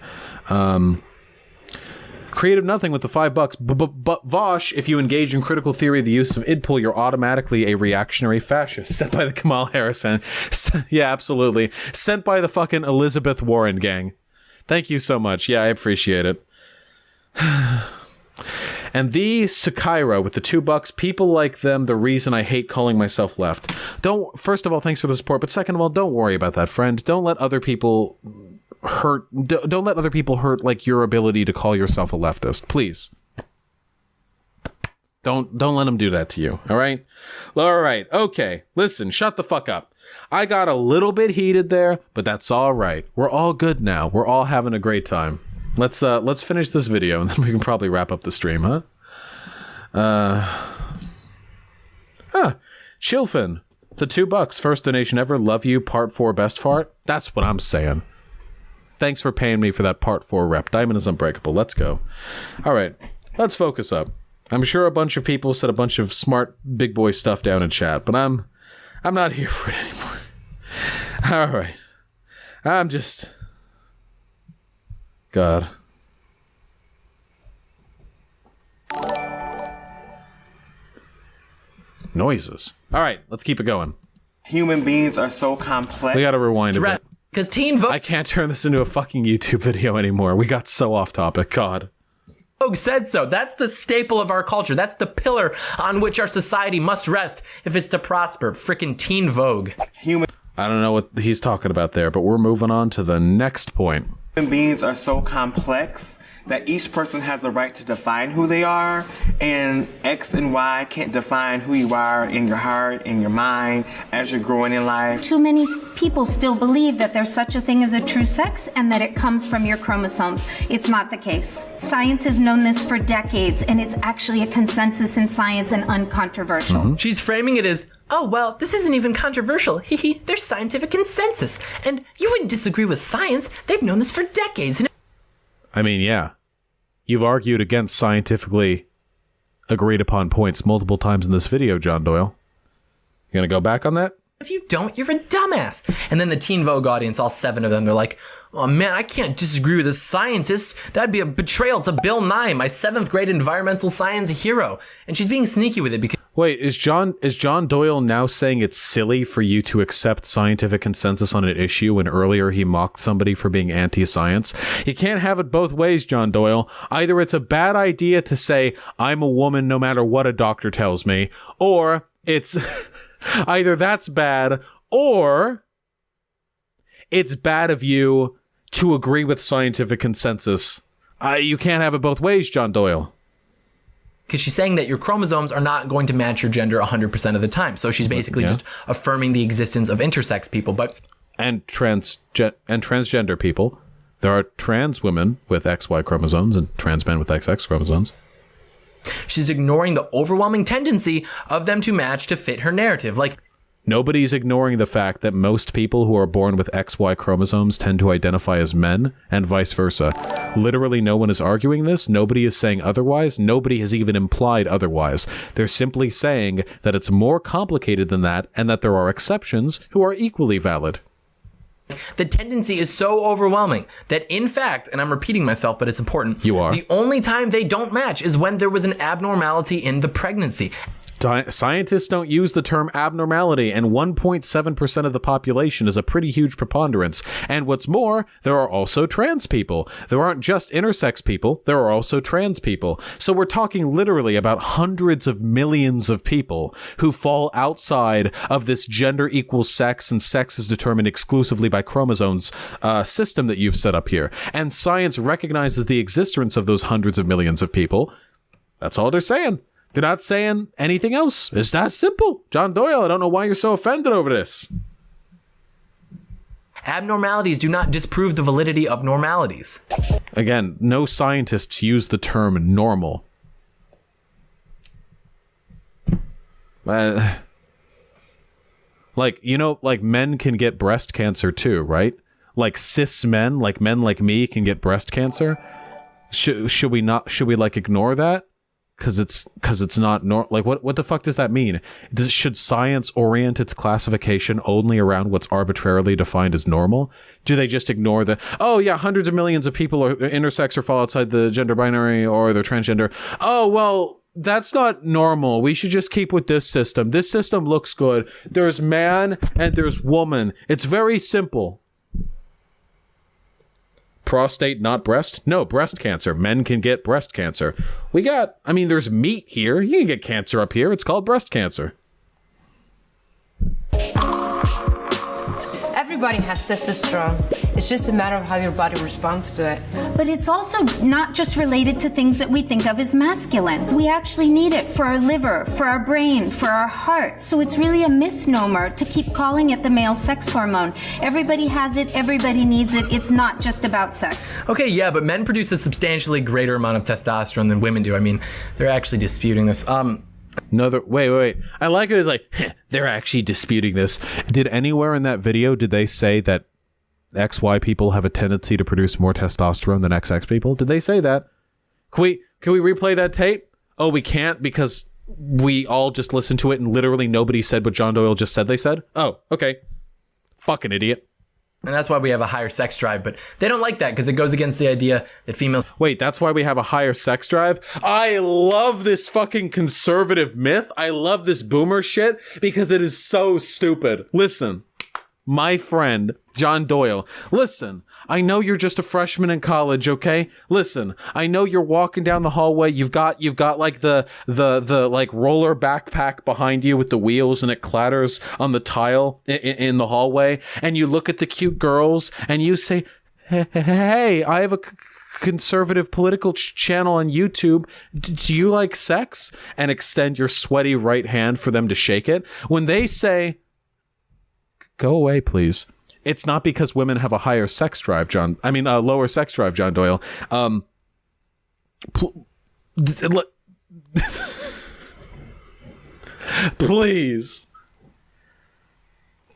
Creative Nothing with the $5. But Vosh, if you engage in critical theory of the use of idpol, you're automatically a reactionary fascist. Sent by the Kamal Harrison. Yeah, absolutely. Sent by the fucking Elizabeth Warren gang. Thank you so much. Yeah, I appreciate it. And the Sakaira with the $2. People like them, the reason I hate calling myself left. First of all, thanks for the support, but second of all, don't worry about that, friend. Don't let other people hurt like your ability to call yourself a leftist, please. Don't let them do that to you, all right? All right, okay. Listen, shut the fuck up. I got a little bit heated there, but that's all right. We're all good now. We're all having a great time. Let's finish this video and then we can probably wrap up the stream, huh? Chilfin, the $2. First donation ever. Love you. Part 4 best fart. That's what I'm saying. Thanks for paying me for that Part 4 rep. Diamond is unbreakable. Let's go. All right, let's focus up. I'm sure a bunch of people said a bunch of smart big boy stuff down in chat, but I'm not here for it anymore. All right, I'm just. God. Noises. All right, let's keep it going. Human beings are so complex. We gotta rewind a bit. Because Teen Vogue... I can't turn this into a fucking YouTube video anymore. We got so off topic. God. Vogue said so. That's the staple of our culture. That's the pillar on which our society must rest if it's to prosper. Frickin' Teen Vogue. Human... I don't know what he's talking about there, but we're moving on to the next point. Human beings are so complex that each person has the right to define who they are, and X and Y can't define who you are in your heart, in your mind, as you're growing in life. Too many people still believe that there's such a thing as a true sex and that it comes from your chromosomes. It's not the case. Science has known this for decades, and it's actually a consensus in science and uncontroversial. She's framing it as, oh, well, this isn't even controversial. There's scientific consensus. And you wouldn't disagree with science. They've known this for decades. I mean, yeah. You've argued against scientifically agreed upon points multiple times in this video, John Doyle. You gonna go back on that? If you don't, you're a dumbass. And then the Teen Vogue audience, all 7 of them, they're like, oh man, I can't disagree with a scientist. That'd be a betrayal to Bill Nye, my 7th grade environmental science hero. And she's being sneaky with it because... Wait, is John Doyle now saying it's silly for you to accept scientific consensus on an issue when earlier he mocked somebody for being anti-science? You can't have it both ways, John Doyle. Either it's a bad idea to say, I'm a woman no matter what a doctor tells me, or it's... either that's bad, or it's bad of you to agree with scientific consensus. You can't have it both ways, John Doyle. Because she's saying that your chromosomes are not going to match your gender 100% of the time. So she's basically just affirming the existence of intersex people, but... And transgender people. There are trans women with XY chromosomes and trans men with XX chromosomes. She's ignoring the overwhelming tendency of them to match to fit her narrative. Like, nobody's ignoring the fact that most people who are born with XY chromosomes tend to identify as men, and vice versa. Literally no one is arguing this. Nobody is saying otherwise. Nobody has even implied otherwise. They're simply saying that it's more complicated than that, and that there are exceptions who are equally valid. the tendency is so overwhelming that, in fact, and I'm repeating myself, but it's important, the only time they don't match is when there was an abnormality in the pregnancy. Scientists don't use the term abnormality, and 1.7% of the population is a pretty huge preponderance. And what's more, there are also trans people. There aren't just intersex people, there are also trans people. So we're talking literally about hundreds of millions of people who fall outside of this gender equals sex and sex is determined exclusively by chromosomes system that you've set up here. And science recognizes the existence of those hundreds of millions of people. That's all they're saying. They're not saying anything else. It's that simple. John Doyle, I don't know why you're so offended over this. Abnormalities do not disprove the validity of normalities. Again, no scientists use the term normal. Like, you know, like men can get breast cancer too, right? Like cis men like me can get breast cancer. Should we like ignore that? Because it's not like what the fuck does that mean? Should science orient its classification only around what's arbitrarily defined as normal? Do they just ignore the hundreds of millions of people are intersex or fall outside the gender binary or they're transgender? Oh well, that's not normal. We should just keep with this system. This system looks good. There's man and there's woman. It's very simple. Prostate, not breast? No, breast cancer. Men can get breast cancer. There's meat here. You can get cancer up here. It's called breast cancer. Everybody has testosterone. It's just a matter of how your body responds to it. But it's also not just related to things that we think of as masculine. We actually need it for our liver, for our brain, for our heart. So it's really a misnomer to keep calling it the male sex hormone. Everybody has it, everybody needs it. It's not just about sex. Okay, yeah, but men produce a substantially greater amount of testosterone than women do. I mean, they're actually disputing this. Wait. I like it. It's like, they're actually disputing this. Did anywhere in that video, did they say that XY people have a tendency to produce more testosterone than XX people? Did they say that? Can we replay that tape? Oh, we can't because we all just listened to it and literally nobody said what John Doyle just said they said? Oh, okay. Fucking idiot. And that's why we have a higher sex drive, but they don't like that because it goes against the idea that females... Wait, that's why we have a higher sex drive? I love this fucking conservative myth. I love this boomer shit because it is so stupid. Listen, my friend, John Doyle, listen, I know you're just a freshman in college, okay? Listen, I know you're walking down the hallway, you've got like the like roller backpack behind you with the wheels and it clatters on the tile in the hallway, and you look at the cute girls and you say, hey, I have a conservative political channel on YouTube. Do you like sex? And extend your sweaty right hand for them to shake it. When they say, go away, please. It's not because women have a higher sex drive, lower sex drive, John Doyle. Please.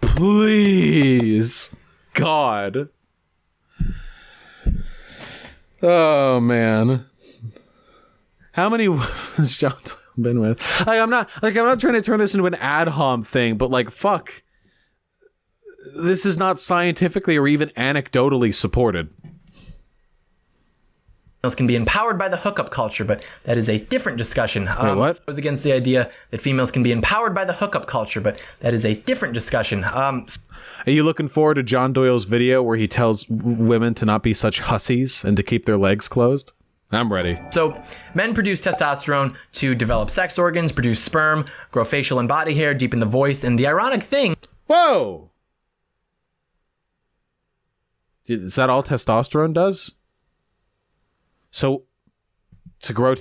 Please. God. Oh, man. How many has John Doyle been with? I'm not trying to turn this into an ad hom thing, but like, fuck. This is not scientifically or even anecdotally supported. Females can be empowered by the hookup culture, but that is a different discussion. Wait, what? I was against the idea that females can be empowered by the hookup culture, but that is a different discussion. Are you looking forward to John Doyle's video where he tells women to not be such hussies and to keep their legs closed? I'm ready. So, men produce testosterone to develop sex organs, produce sperm, grow facial and body hair, deepen the voice, and the ironic thing... Whoa! Is that all testosterone does? So, to grow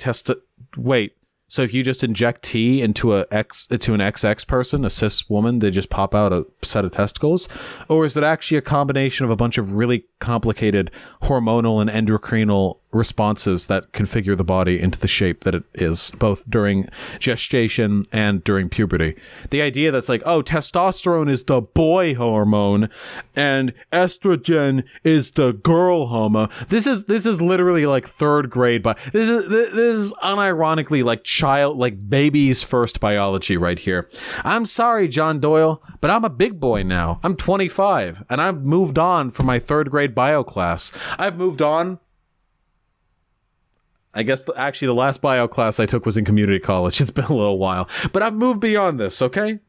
wait, so if you just inject T into an XX person, a cis woman, they just pop out a set of testicles? Or is it actually a combination of a bunch of really complicated hormonal and endocrinal responses that configure the body into the shape that it is, both during gestation and during puberty? The idea that's like, oh, testosterone is the boy hormone and estrogen is the girl hormone. This is literally like third grade, but this is unironically like baby's first biology right here. I'm sorry, John Doyle, but I'm a big boy now. I'm 25 and I've moved on from my third grade bio class. I've moved on. I guess actually the last bio class I took was in community college. It's been a little while, but I've moved beyond this, okay?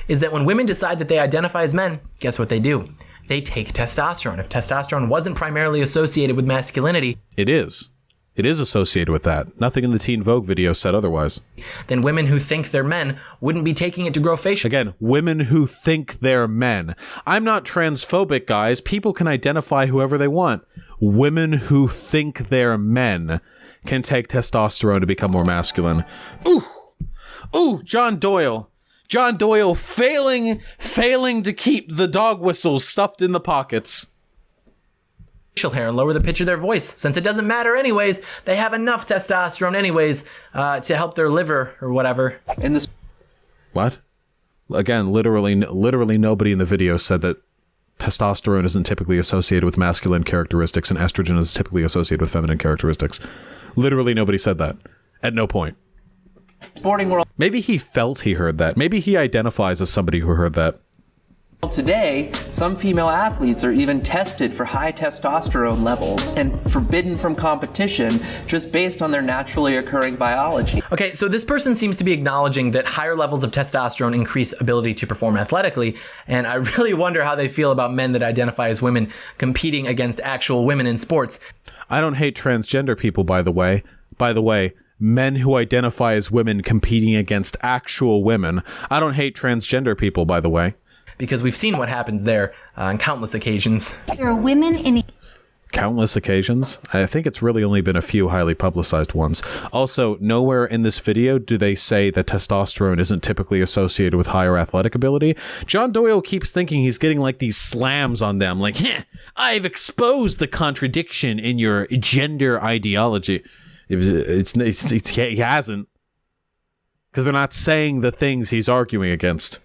Is that when women decide that they identify as men, guess what they do? They take testosterone. If testosterone wasn't primarily associated with masculinity... It is. It is associated with that. Nothing in the Teen Vogue video said otherwise. Then women who think they're men wouldn't be taking it to grow facial. Again, women who think they're men. I'm not transphobic, guys. People can identify whoever they want. Women who think they're men can take testosterone to become more masculine. Ooh, John Doyle. John Doyle failing to keep the dog whistles stuffed in the pockets. Hair and lower the pitch of their voice. Since it doesn't matter anyways, they have enough testosterone anyways to help their liver or whatever. What? Again, literally nobody in the video said that testosterone isn't typically associated with masculine characteristics and estrogen is typically associated with feminine characteristics. Literally nobody said that. At no point. Sporting world. Maybe he felt he heard that. Maybe he identifies as somebody who heard that. Today, some female athletes are even tested for high testosterone levels and forbidden from competition just based on their naturally occurring biology. Okay, so this person seems to be acknowledging that higher levels of testosterone increase ability to perform athletically, and I really wonder how they feel about men that identify as women competing against actual women in sports. I don't hate transgender people, by the way. By the way, men who identify as women competing against actual women. I don't hate transgender people, by the way. Because we've seen what happens there on countless occasions. There are women in... Countless occasions? I think it's really only been a few highly publicized ones. Also, nowhere in this video do they say that testosterone isn't typically associated with higher athletic ability. John Doyle keeps thinking he's getting like these slams on them, like, I've exposed the contradiction in your gender ideology. He hasn't. Because they're not saying the things he's arguing against.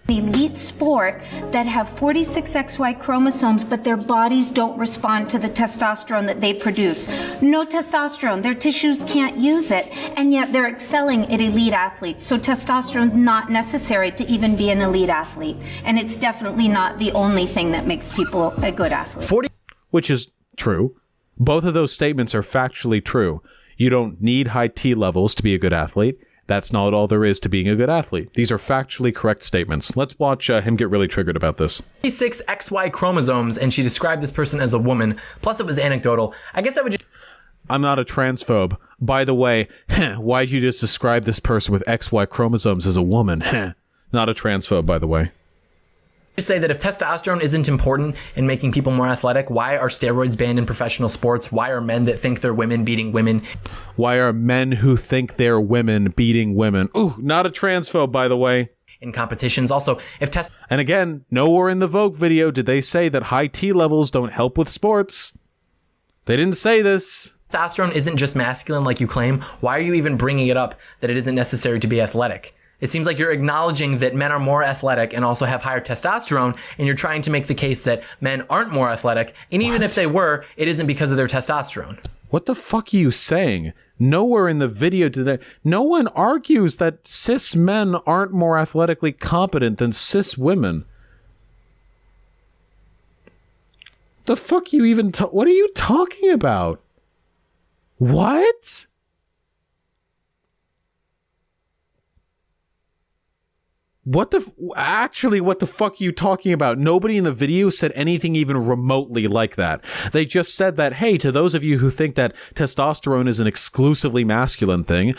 Elite sport that have 46 XY chromosomes, but their bodies don't respond to the testosterone that they produce. No testosterone. Their tissues can't use it, and yet they're excelling at elite athletes. So testosterone's not necessary to even be an elite athlete. And it's definitely not the only thing that makes people a good athlete. Which is true. Both of those statements are factually true. You don't need high T levels to be a good athlete. That's not all there is to being a good athlete. These are factually correct statements. Let's watch him get really triggered about this. 46 XY chromosomes, and she described this person as a woman. Plus, it was anecdotal. I guess I would just... I'm not a transphobe. By the way, why'd you just describe this person with XY chromosomes as a woman? Not a transphobe, by the way. Just say that if testosterone isn't important in making people more athletic, why are steroids banned in professional sports? Why are men that think they're women beating women? Why are men who think they're women beating women? Ooh, not a transphobe, by the way. In competitions. Also, if And again, nowhere in the Vogue video did they say that high T levels don't help with sports. They didn't say this. Testosterone isn't just masculine like you claim, why are you even bringing it up that it isn't necessary to be athletic? It seems like you're acknowledging that men are more athletic and also have higher testosterone, and you're trying to make the case that men aren't more athletic, and even if they were, it isn't because of their testosterone. What the fuck are you saying? Nowhere in the video did that. No one argues that cis men aren't more athletically competent than cis women. The fuck you even what are you talking about? What? What the fuck are you talking about? Nobody in the video said anything even remotely like that. They just said that, hey, to those of you who think that testosterone is an exclusively masculine thing,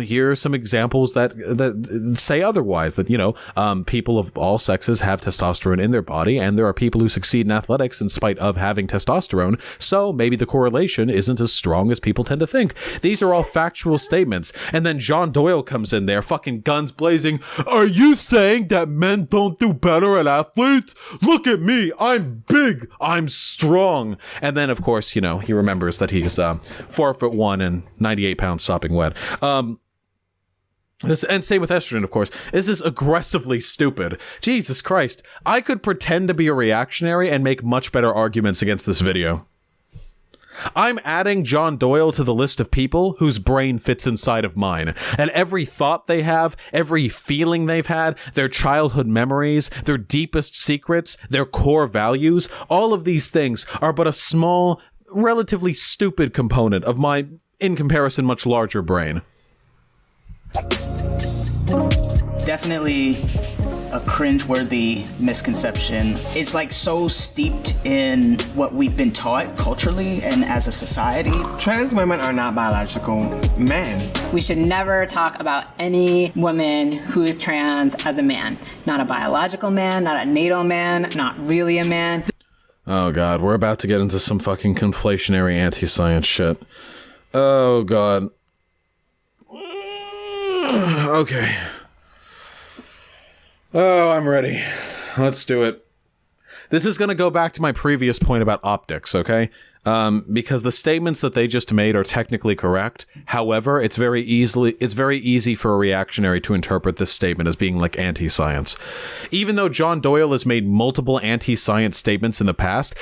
here are some examples that say otherwise, that, you know, people of all sexes have testosterone in their body, and there are people who succeed in athletics in spite of having testosterone, so maybe the correlation isn't as strong as people tend to think. These are all factual statements. And then John Doyle comes in there, fucking guns blazing, are you saying that men don't do better at athletes? Look at me, I'm big, I'm strong. And then, of course, you know, he remembers that he's 4'1" and 98 pounds sopping wet. And same with estrogen, of course. This is aggressively stupid. Jesus Christ. I could pretend to be a reactionary and make much better arguments against this video. I'm adding John Doyle to the list of people whose brain fits inside of mine. And every thought they have, every feeling they've had, their childhood memories, their deepest secrets, their core values, all of these things are but a small, relatively stupid component of my, in comparison, much larger brain. Definitely a cringeworthy misconception. It's like so steeped in what we've been taught culturally and as a society. Trans women are not biological men. We should never talk about any woman who is trans as a man. Not a biological man, not a natal man, not really a man. Oh god, we're about to get into some fucking conflationary anti-science shit. Oh god. Okay. Oh, I'm ready. Let's do it. This is going to go back to my previous point about optics, okay? Because the statements that they just made are technically correct. However, it's very easy for a reactionary to interpret this statement as being like anti-science. Even though John Doyle has made multiple anti-science statements in the past,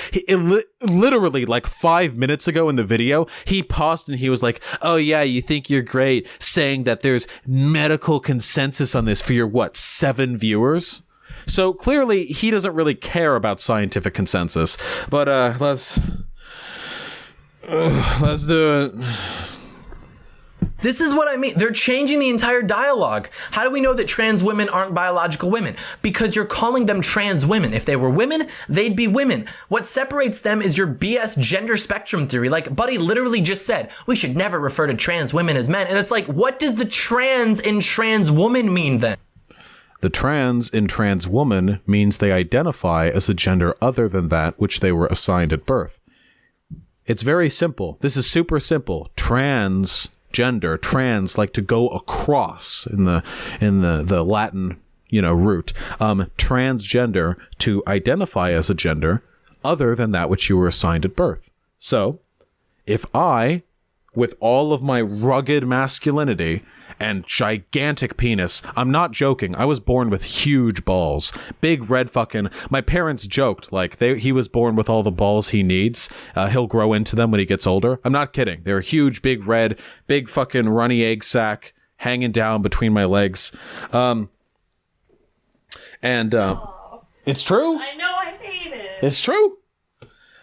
literally like 5 minutes ago in the video, he paused and he was like, oh yeah, you think you're great saying that there's medical consensus on this for your, what, 7 viewers? So clearly he doesn't really care about scientific consensus. But let's do it. This is what I mean. They're changing the entire dialogue. How do we know that trans women aren't biological women? Because you're calling them trans women. If they were women, they'd be women. What separates them is your BS gender spectrum theory. Like Buddy literally just said, we should never refer to trans women as men. And it's like, what does the trans in trans woman mean then? The trans in trans woman means they identify as a gender other than that which they were assigned at birth. It's very simple. This is super simple. Transgender, trans, like to go across in the Latin, root. Transgender, to identify as a gender other than that which you were assigned at birth. So, if I, with all of my rugged masculinity and gigantic penis, I'm not joking, I was born with huge balls. Big red fucking, my parents joked, like, he was born with all the balls he needs. He'll grow into them when he gets older. I'm not kidding. They're huge, big red, big fucking runny egg sack hanging down between my legs. It's true. I know, I hate it. It's true.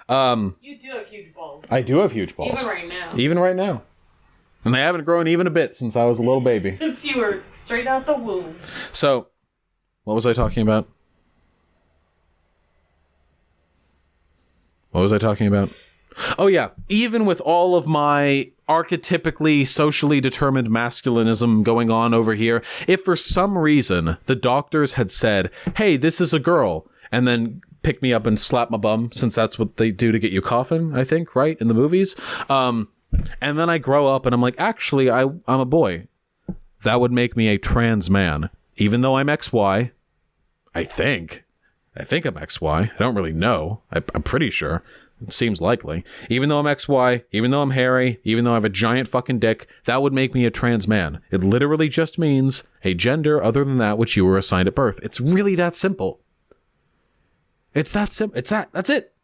You do have huge balls. I do have huge balls. Even right now. And they haven't grown even a bit since I was a little baby. Since you were straight out the womb. So, what was I talking about? Oh yeah, even with all of my archetypically socially determined masculinism going on over here, if for some reason the doctors had said, hey, this is a girl, and then pick me up and slap my bum, since that's what they do to get you coughing, I think, right, in the movies. And then I grow up and I'm like, actually, I'm a boy. That would make me a trans man, even though I'm XY. I think I'm XY. I don't really know. I'm pretty sure. It seems likely. Even though I'm XY, even though I'm hairy, even though I have a giant fucking dick, that would make me a trans man. It literally just means a gender other than that which you were assigned at birth. It's really that simple. It's that simple. That's it.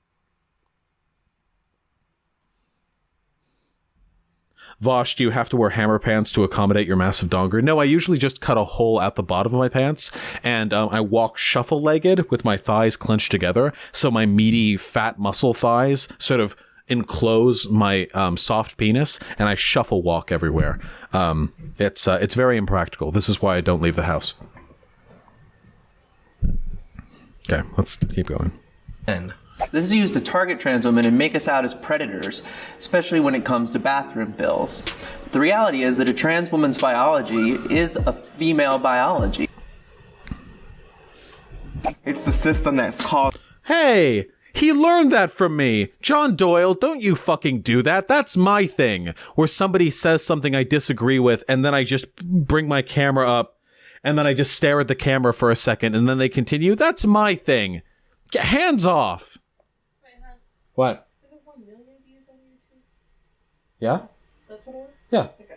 Vosh, do you have to wear hammer pants to accommodate your massive donger? No, I usually just cut a hole at the bottom of my pants, and I walk shuffle-legged with my thighs clenched together, so my meaty, fat muscle thighs sort of enclose my soft penis, and I shuffle walk everywhere. It's very impractical. This is why I don't leave the house. Okay, let's keep going. This is used to target trans women and make us out as predators, especially when it comes to bathroom bills. But the reality is that a trans woman's biology is a female biology. It's the system that's called... Hey! He learned that from me! John Doyle, don't you fucking do that. That's my thing. Where somebody says something I disagree with, and then I just bring my camera up, and then I just stare at the camera for a second, and then they continue. That's my thing. Get hands off! What? Is it 1 million views on YouTube? Yeah? That's what it was? Yeah. Okay.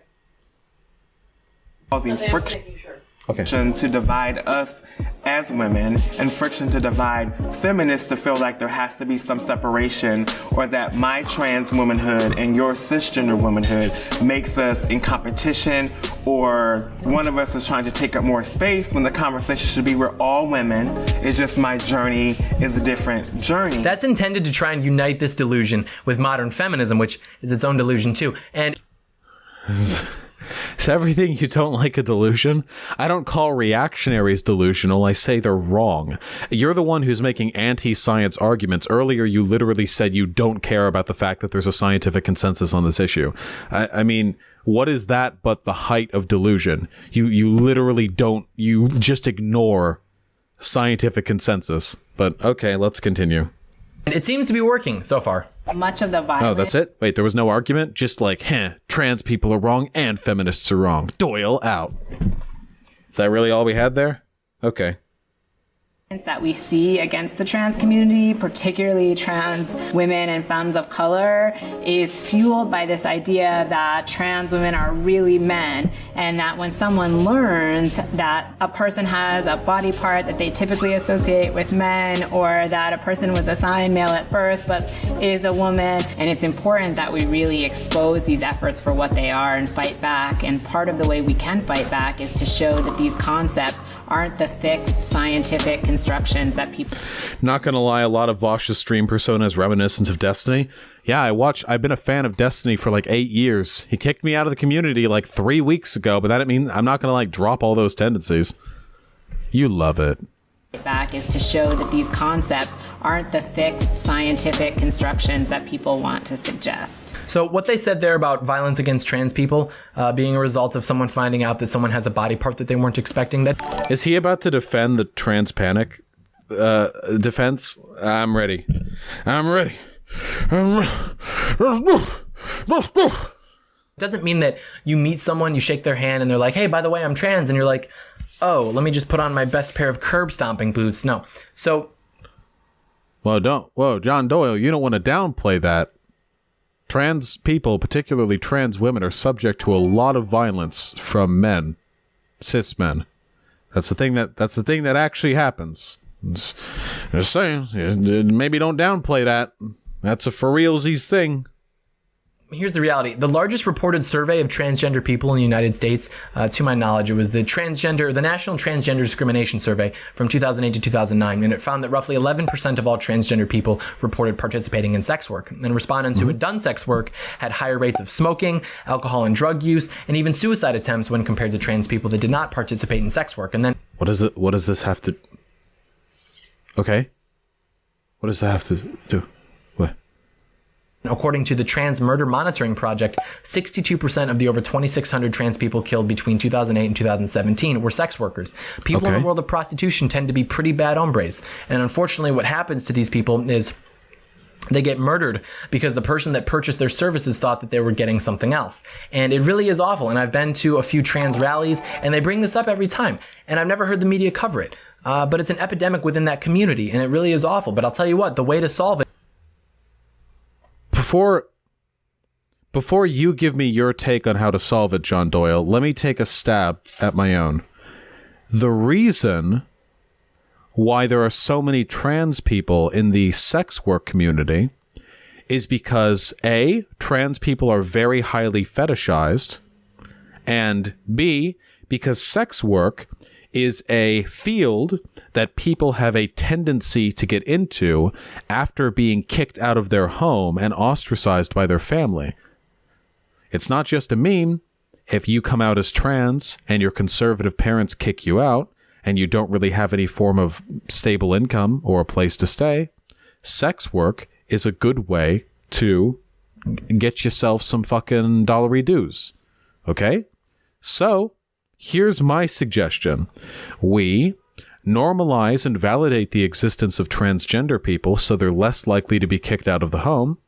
Causing Okay, I'm friction. making sure. Okay. To divide us as women, and friction to divide feminists to feel like there has to be some separation, or that my trans womanhood and your cisgender womanhood makes us in competition, or one of us is trying to take up more space, when the conversation should be we're all women. It's just my journey is a different journey. That's intended to try and unite this delusion with modern feminism, which is its own delusion too. And Is everything you don't like a delusion? I don't call reactionaries delusional, I say they're wrong. You're the one who's making anti-science arguments. Earlier, you literally said you don't care about the fact that there's a scientific consensus on this issue. I mean, what is that but the height of delusion? You literally don't, you just ignore scientific consensus. But okay, let's continue. it seems to be working so far. Much of the violence. Oh, that's it? Wait, there was no argument? Just like, trans people are wrong and feminists are wrong. Doyle out. Is that really all we had there? Okay. That we see against the trans community, particularly trans women and femmes of color, is fueled by this idea that trans women are really men, and that when someone learns that a person has a body part that they typically associate with men, or that a person was assigned male at birth but is a woman, and it's important that we really expose these efforts for what they are and fight back. And part of the way we can fight back is to show that these concepts aren't the fixed scientific constructions that people... Not gonna lie, a lot of Vosh's stream persona is reminiscent of Destiny. Yeah, I've been a fan of Destiny for like 8 years. He kicked me out of the community like 3 weeks ago, but that didn't mean I'm not gonna like drop all those tendencies. You love it. Back is to show that these concepts aren't the fixed scientific constructions that people want to suggest. So what they said there about violence against trans people being a result of someone finding out that someone has a body part that they weren't expecting. That is he about to defend the trans panic defense? I'm ready. Doesn't mean that you meet someone, you shake their hand, and they're like, "Hey, by the way, I'm trans," and you're like, "Oh, let me just put on my best pair of curb stomping boots." No. So, whoa, John Doyle, you don't want to downplay that. Trans people, particularly trans women, are subject to a lot of violence from men, cis men. That's the thing that actually happens. Just saying, maybe don't downplay that. That's a for realsies thing. Here's the reality. The largest reported survey of transgender people in the United States, to my knowledge, it was the National Transgender Discrimination Survey from 2008 to 2009, and it found that roughly 11% of all transgender people reported participating in sex work. And respondents who had done sex work had higher rates of smoking, alcohol and drug use, and even suicide attempts when compared to trans people that did not participate in sex work. And then... What does this have to... Okay. What does that have to do? What? According to the Trans Murder Monitoring Project, 62% of the over 2,600 trans people killed between 2008 and 2017 were sex workers. People in the world of prostitution tend to be pretty bad hombres. And unfortunately, what happens to these people is they get murdered because the person that purchased their services thought that they were getting something else. And it really is awful. And I've been to a few trans rallies, and they bring this up every time. And I've never heard the media cover it. But it's an epidemic within that community, and it really is awful. But I'll tell you what, the way to solve it... Before you give me your take on how to solve it, John Doyle, let me take a stab at my own. The reason why there are so many trans people in the sex work community is because A, trans people are very highly fetishized, and B, because sex work is a field that people have a tendency to get into after being kicked out of their home and ostracized by their family. It's not just a meme. If you come out as trans and your conservative parents kick you out and you don't really have any form of stable income or a place to stay, sex work is a good way to get yourself some fucking dollary dues. Okay? So, here's my suggestion. We normalize and validate the existence of transgender people so they're less likely to be kicked out of the home.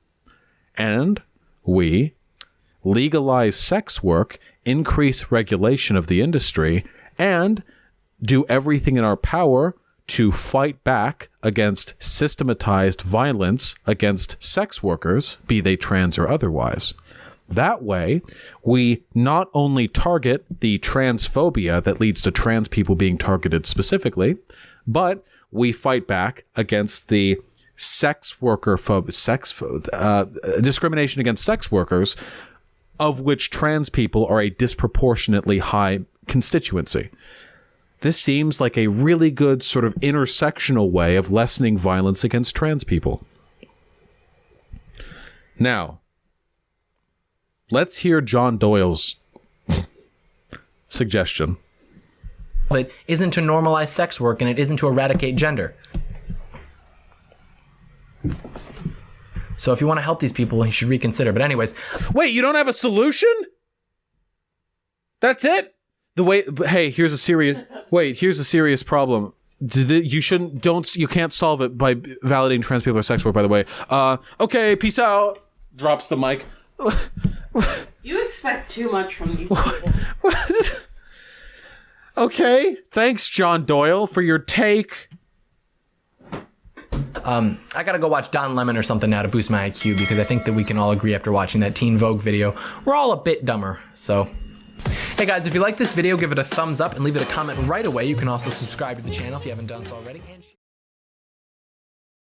And we legalize sex work, increase regulation of the industry, and do everything in our power to fight back against systematized violence against sex workers, be they trans or otherwise. That way, we not only target the transphobia that leads to trans people being targeted specifically, but we fight back against the discrimination against sex workers, of which trans people are a disproportionately high constituency. This seems like a really good sort of intersectional way of lessening violence against trans people. Now, let's hear John Doyle's suggestion. It isn't to normalize sex work, and it isn't to eradicate gender. So if you want to help these people, you should reconsider. But anyways... Wait, you don't have a solution? That's it? Hey, here's a serious problem. You can't solve it by validating trans people or sex work, by the way. Okay, peace out. Drops the mic. You expect too much from these people. Okay, thanks, John Doyle, for your take. I gotta go watch Don Lemon or something now to boost my IQ, because I think that we can all agree after watching that Teen Vogue video, we're all a bit dumber, so... Hey guys, if you like this video, give it a thumbs up and leave it a comment right away. You can also subscribe to the channel if you haven't done so already.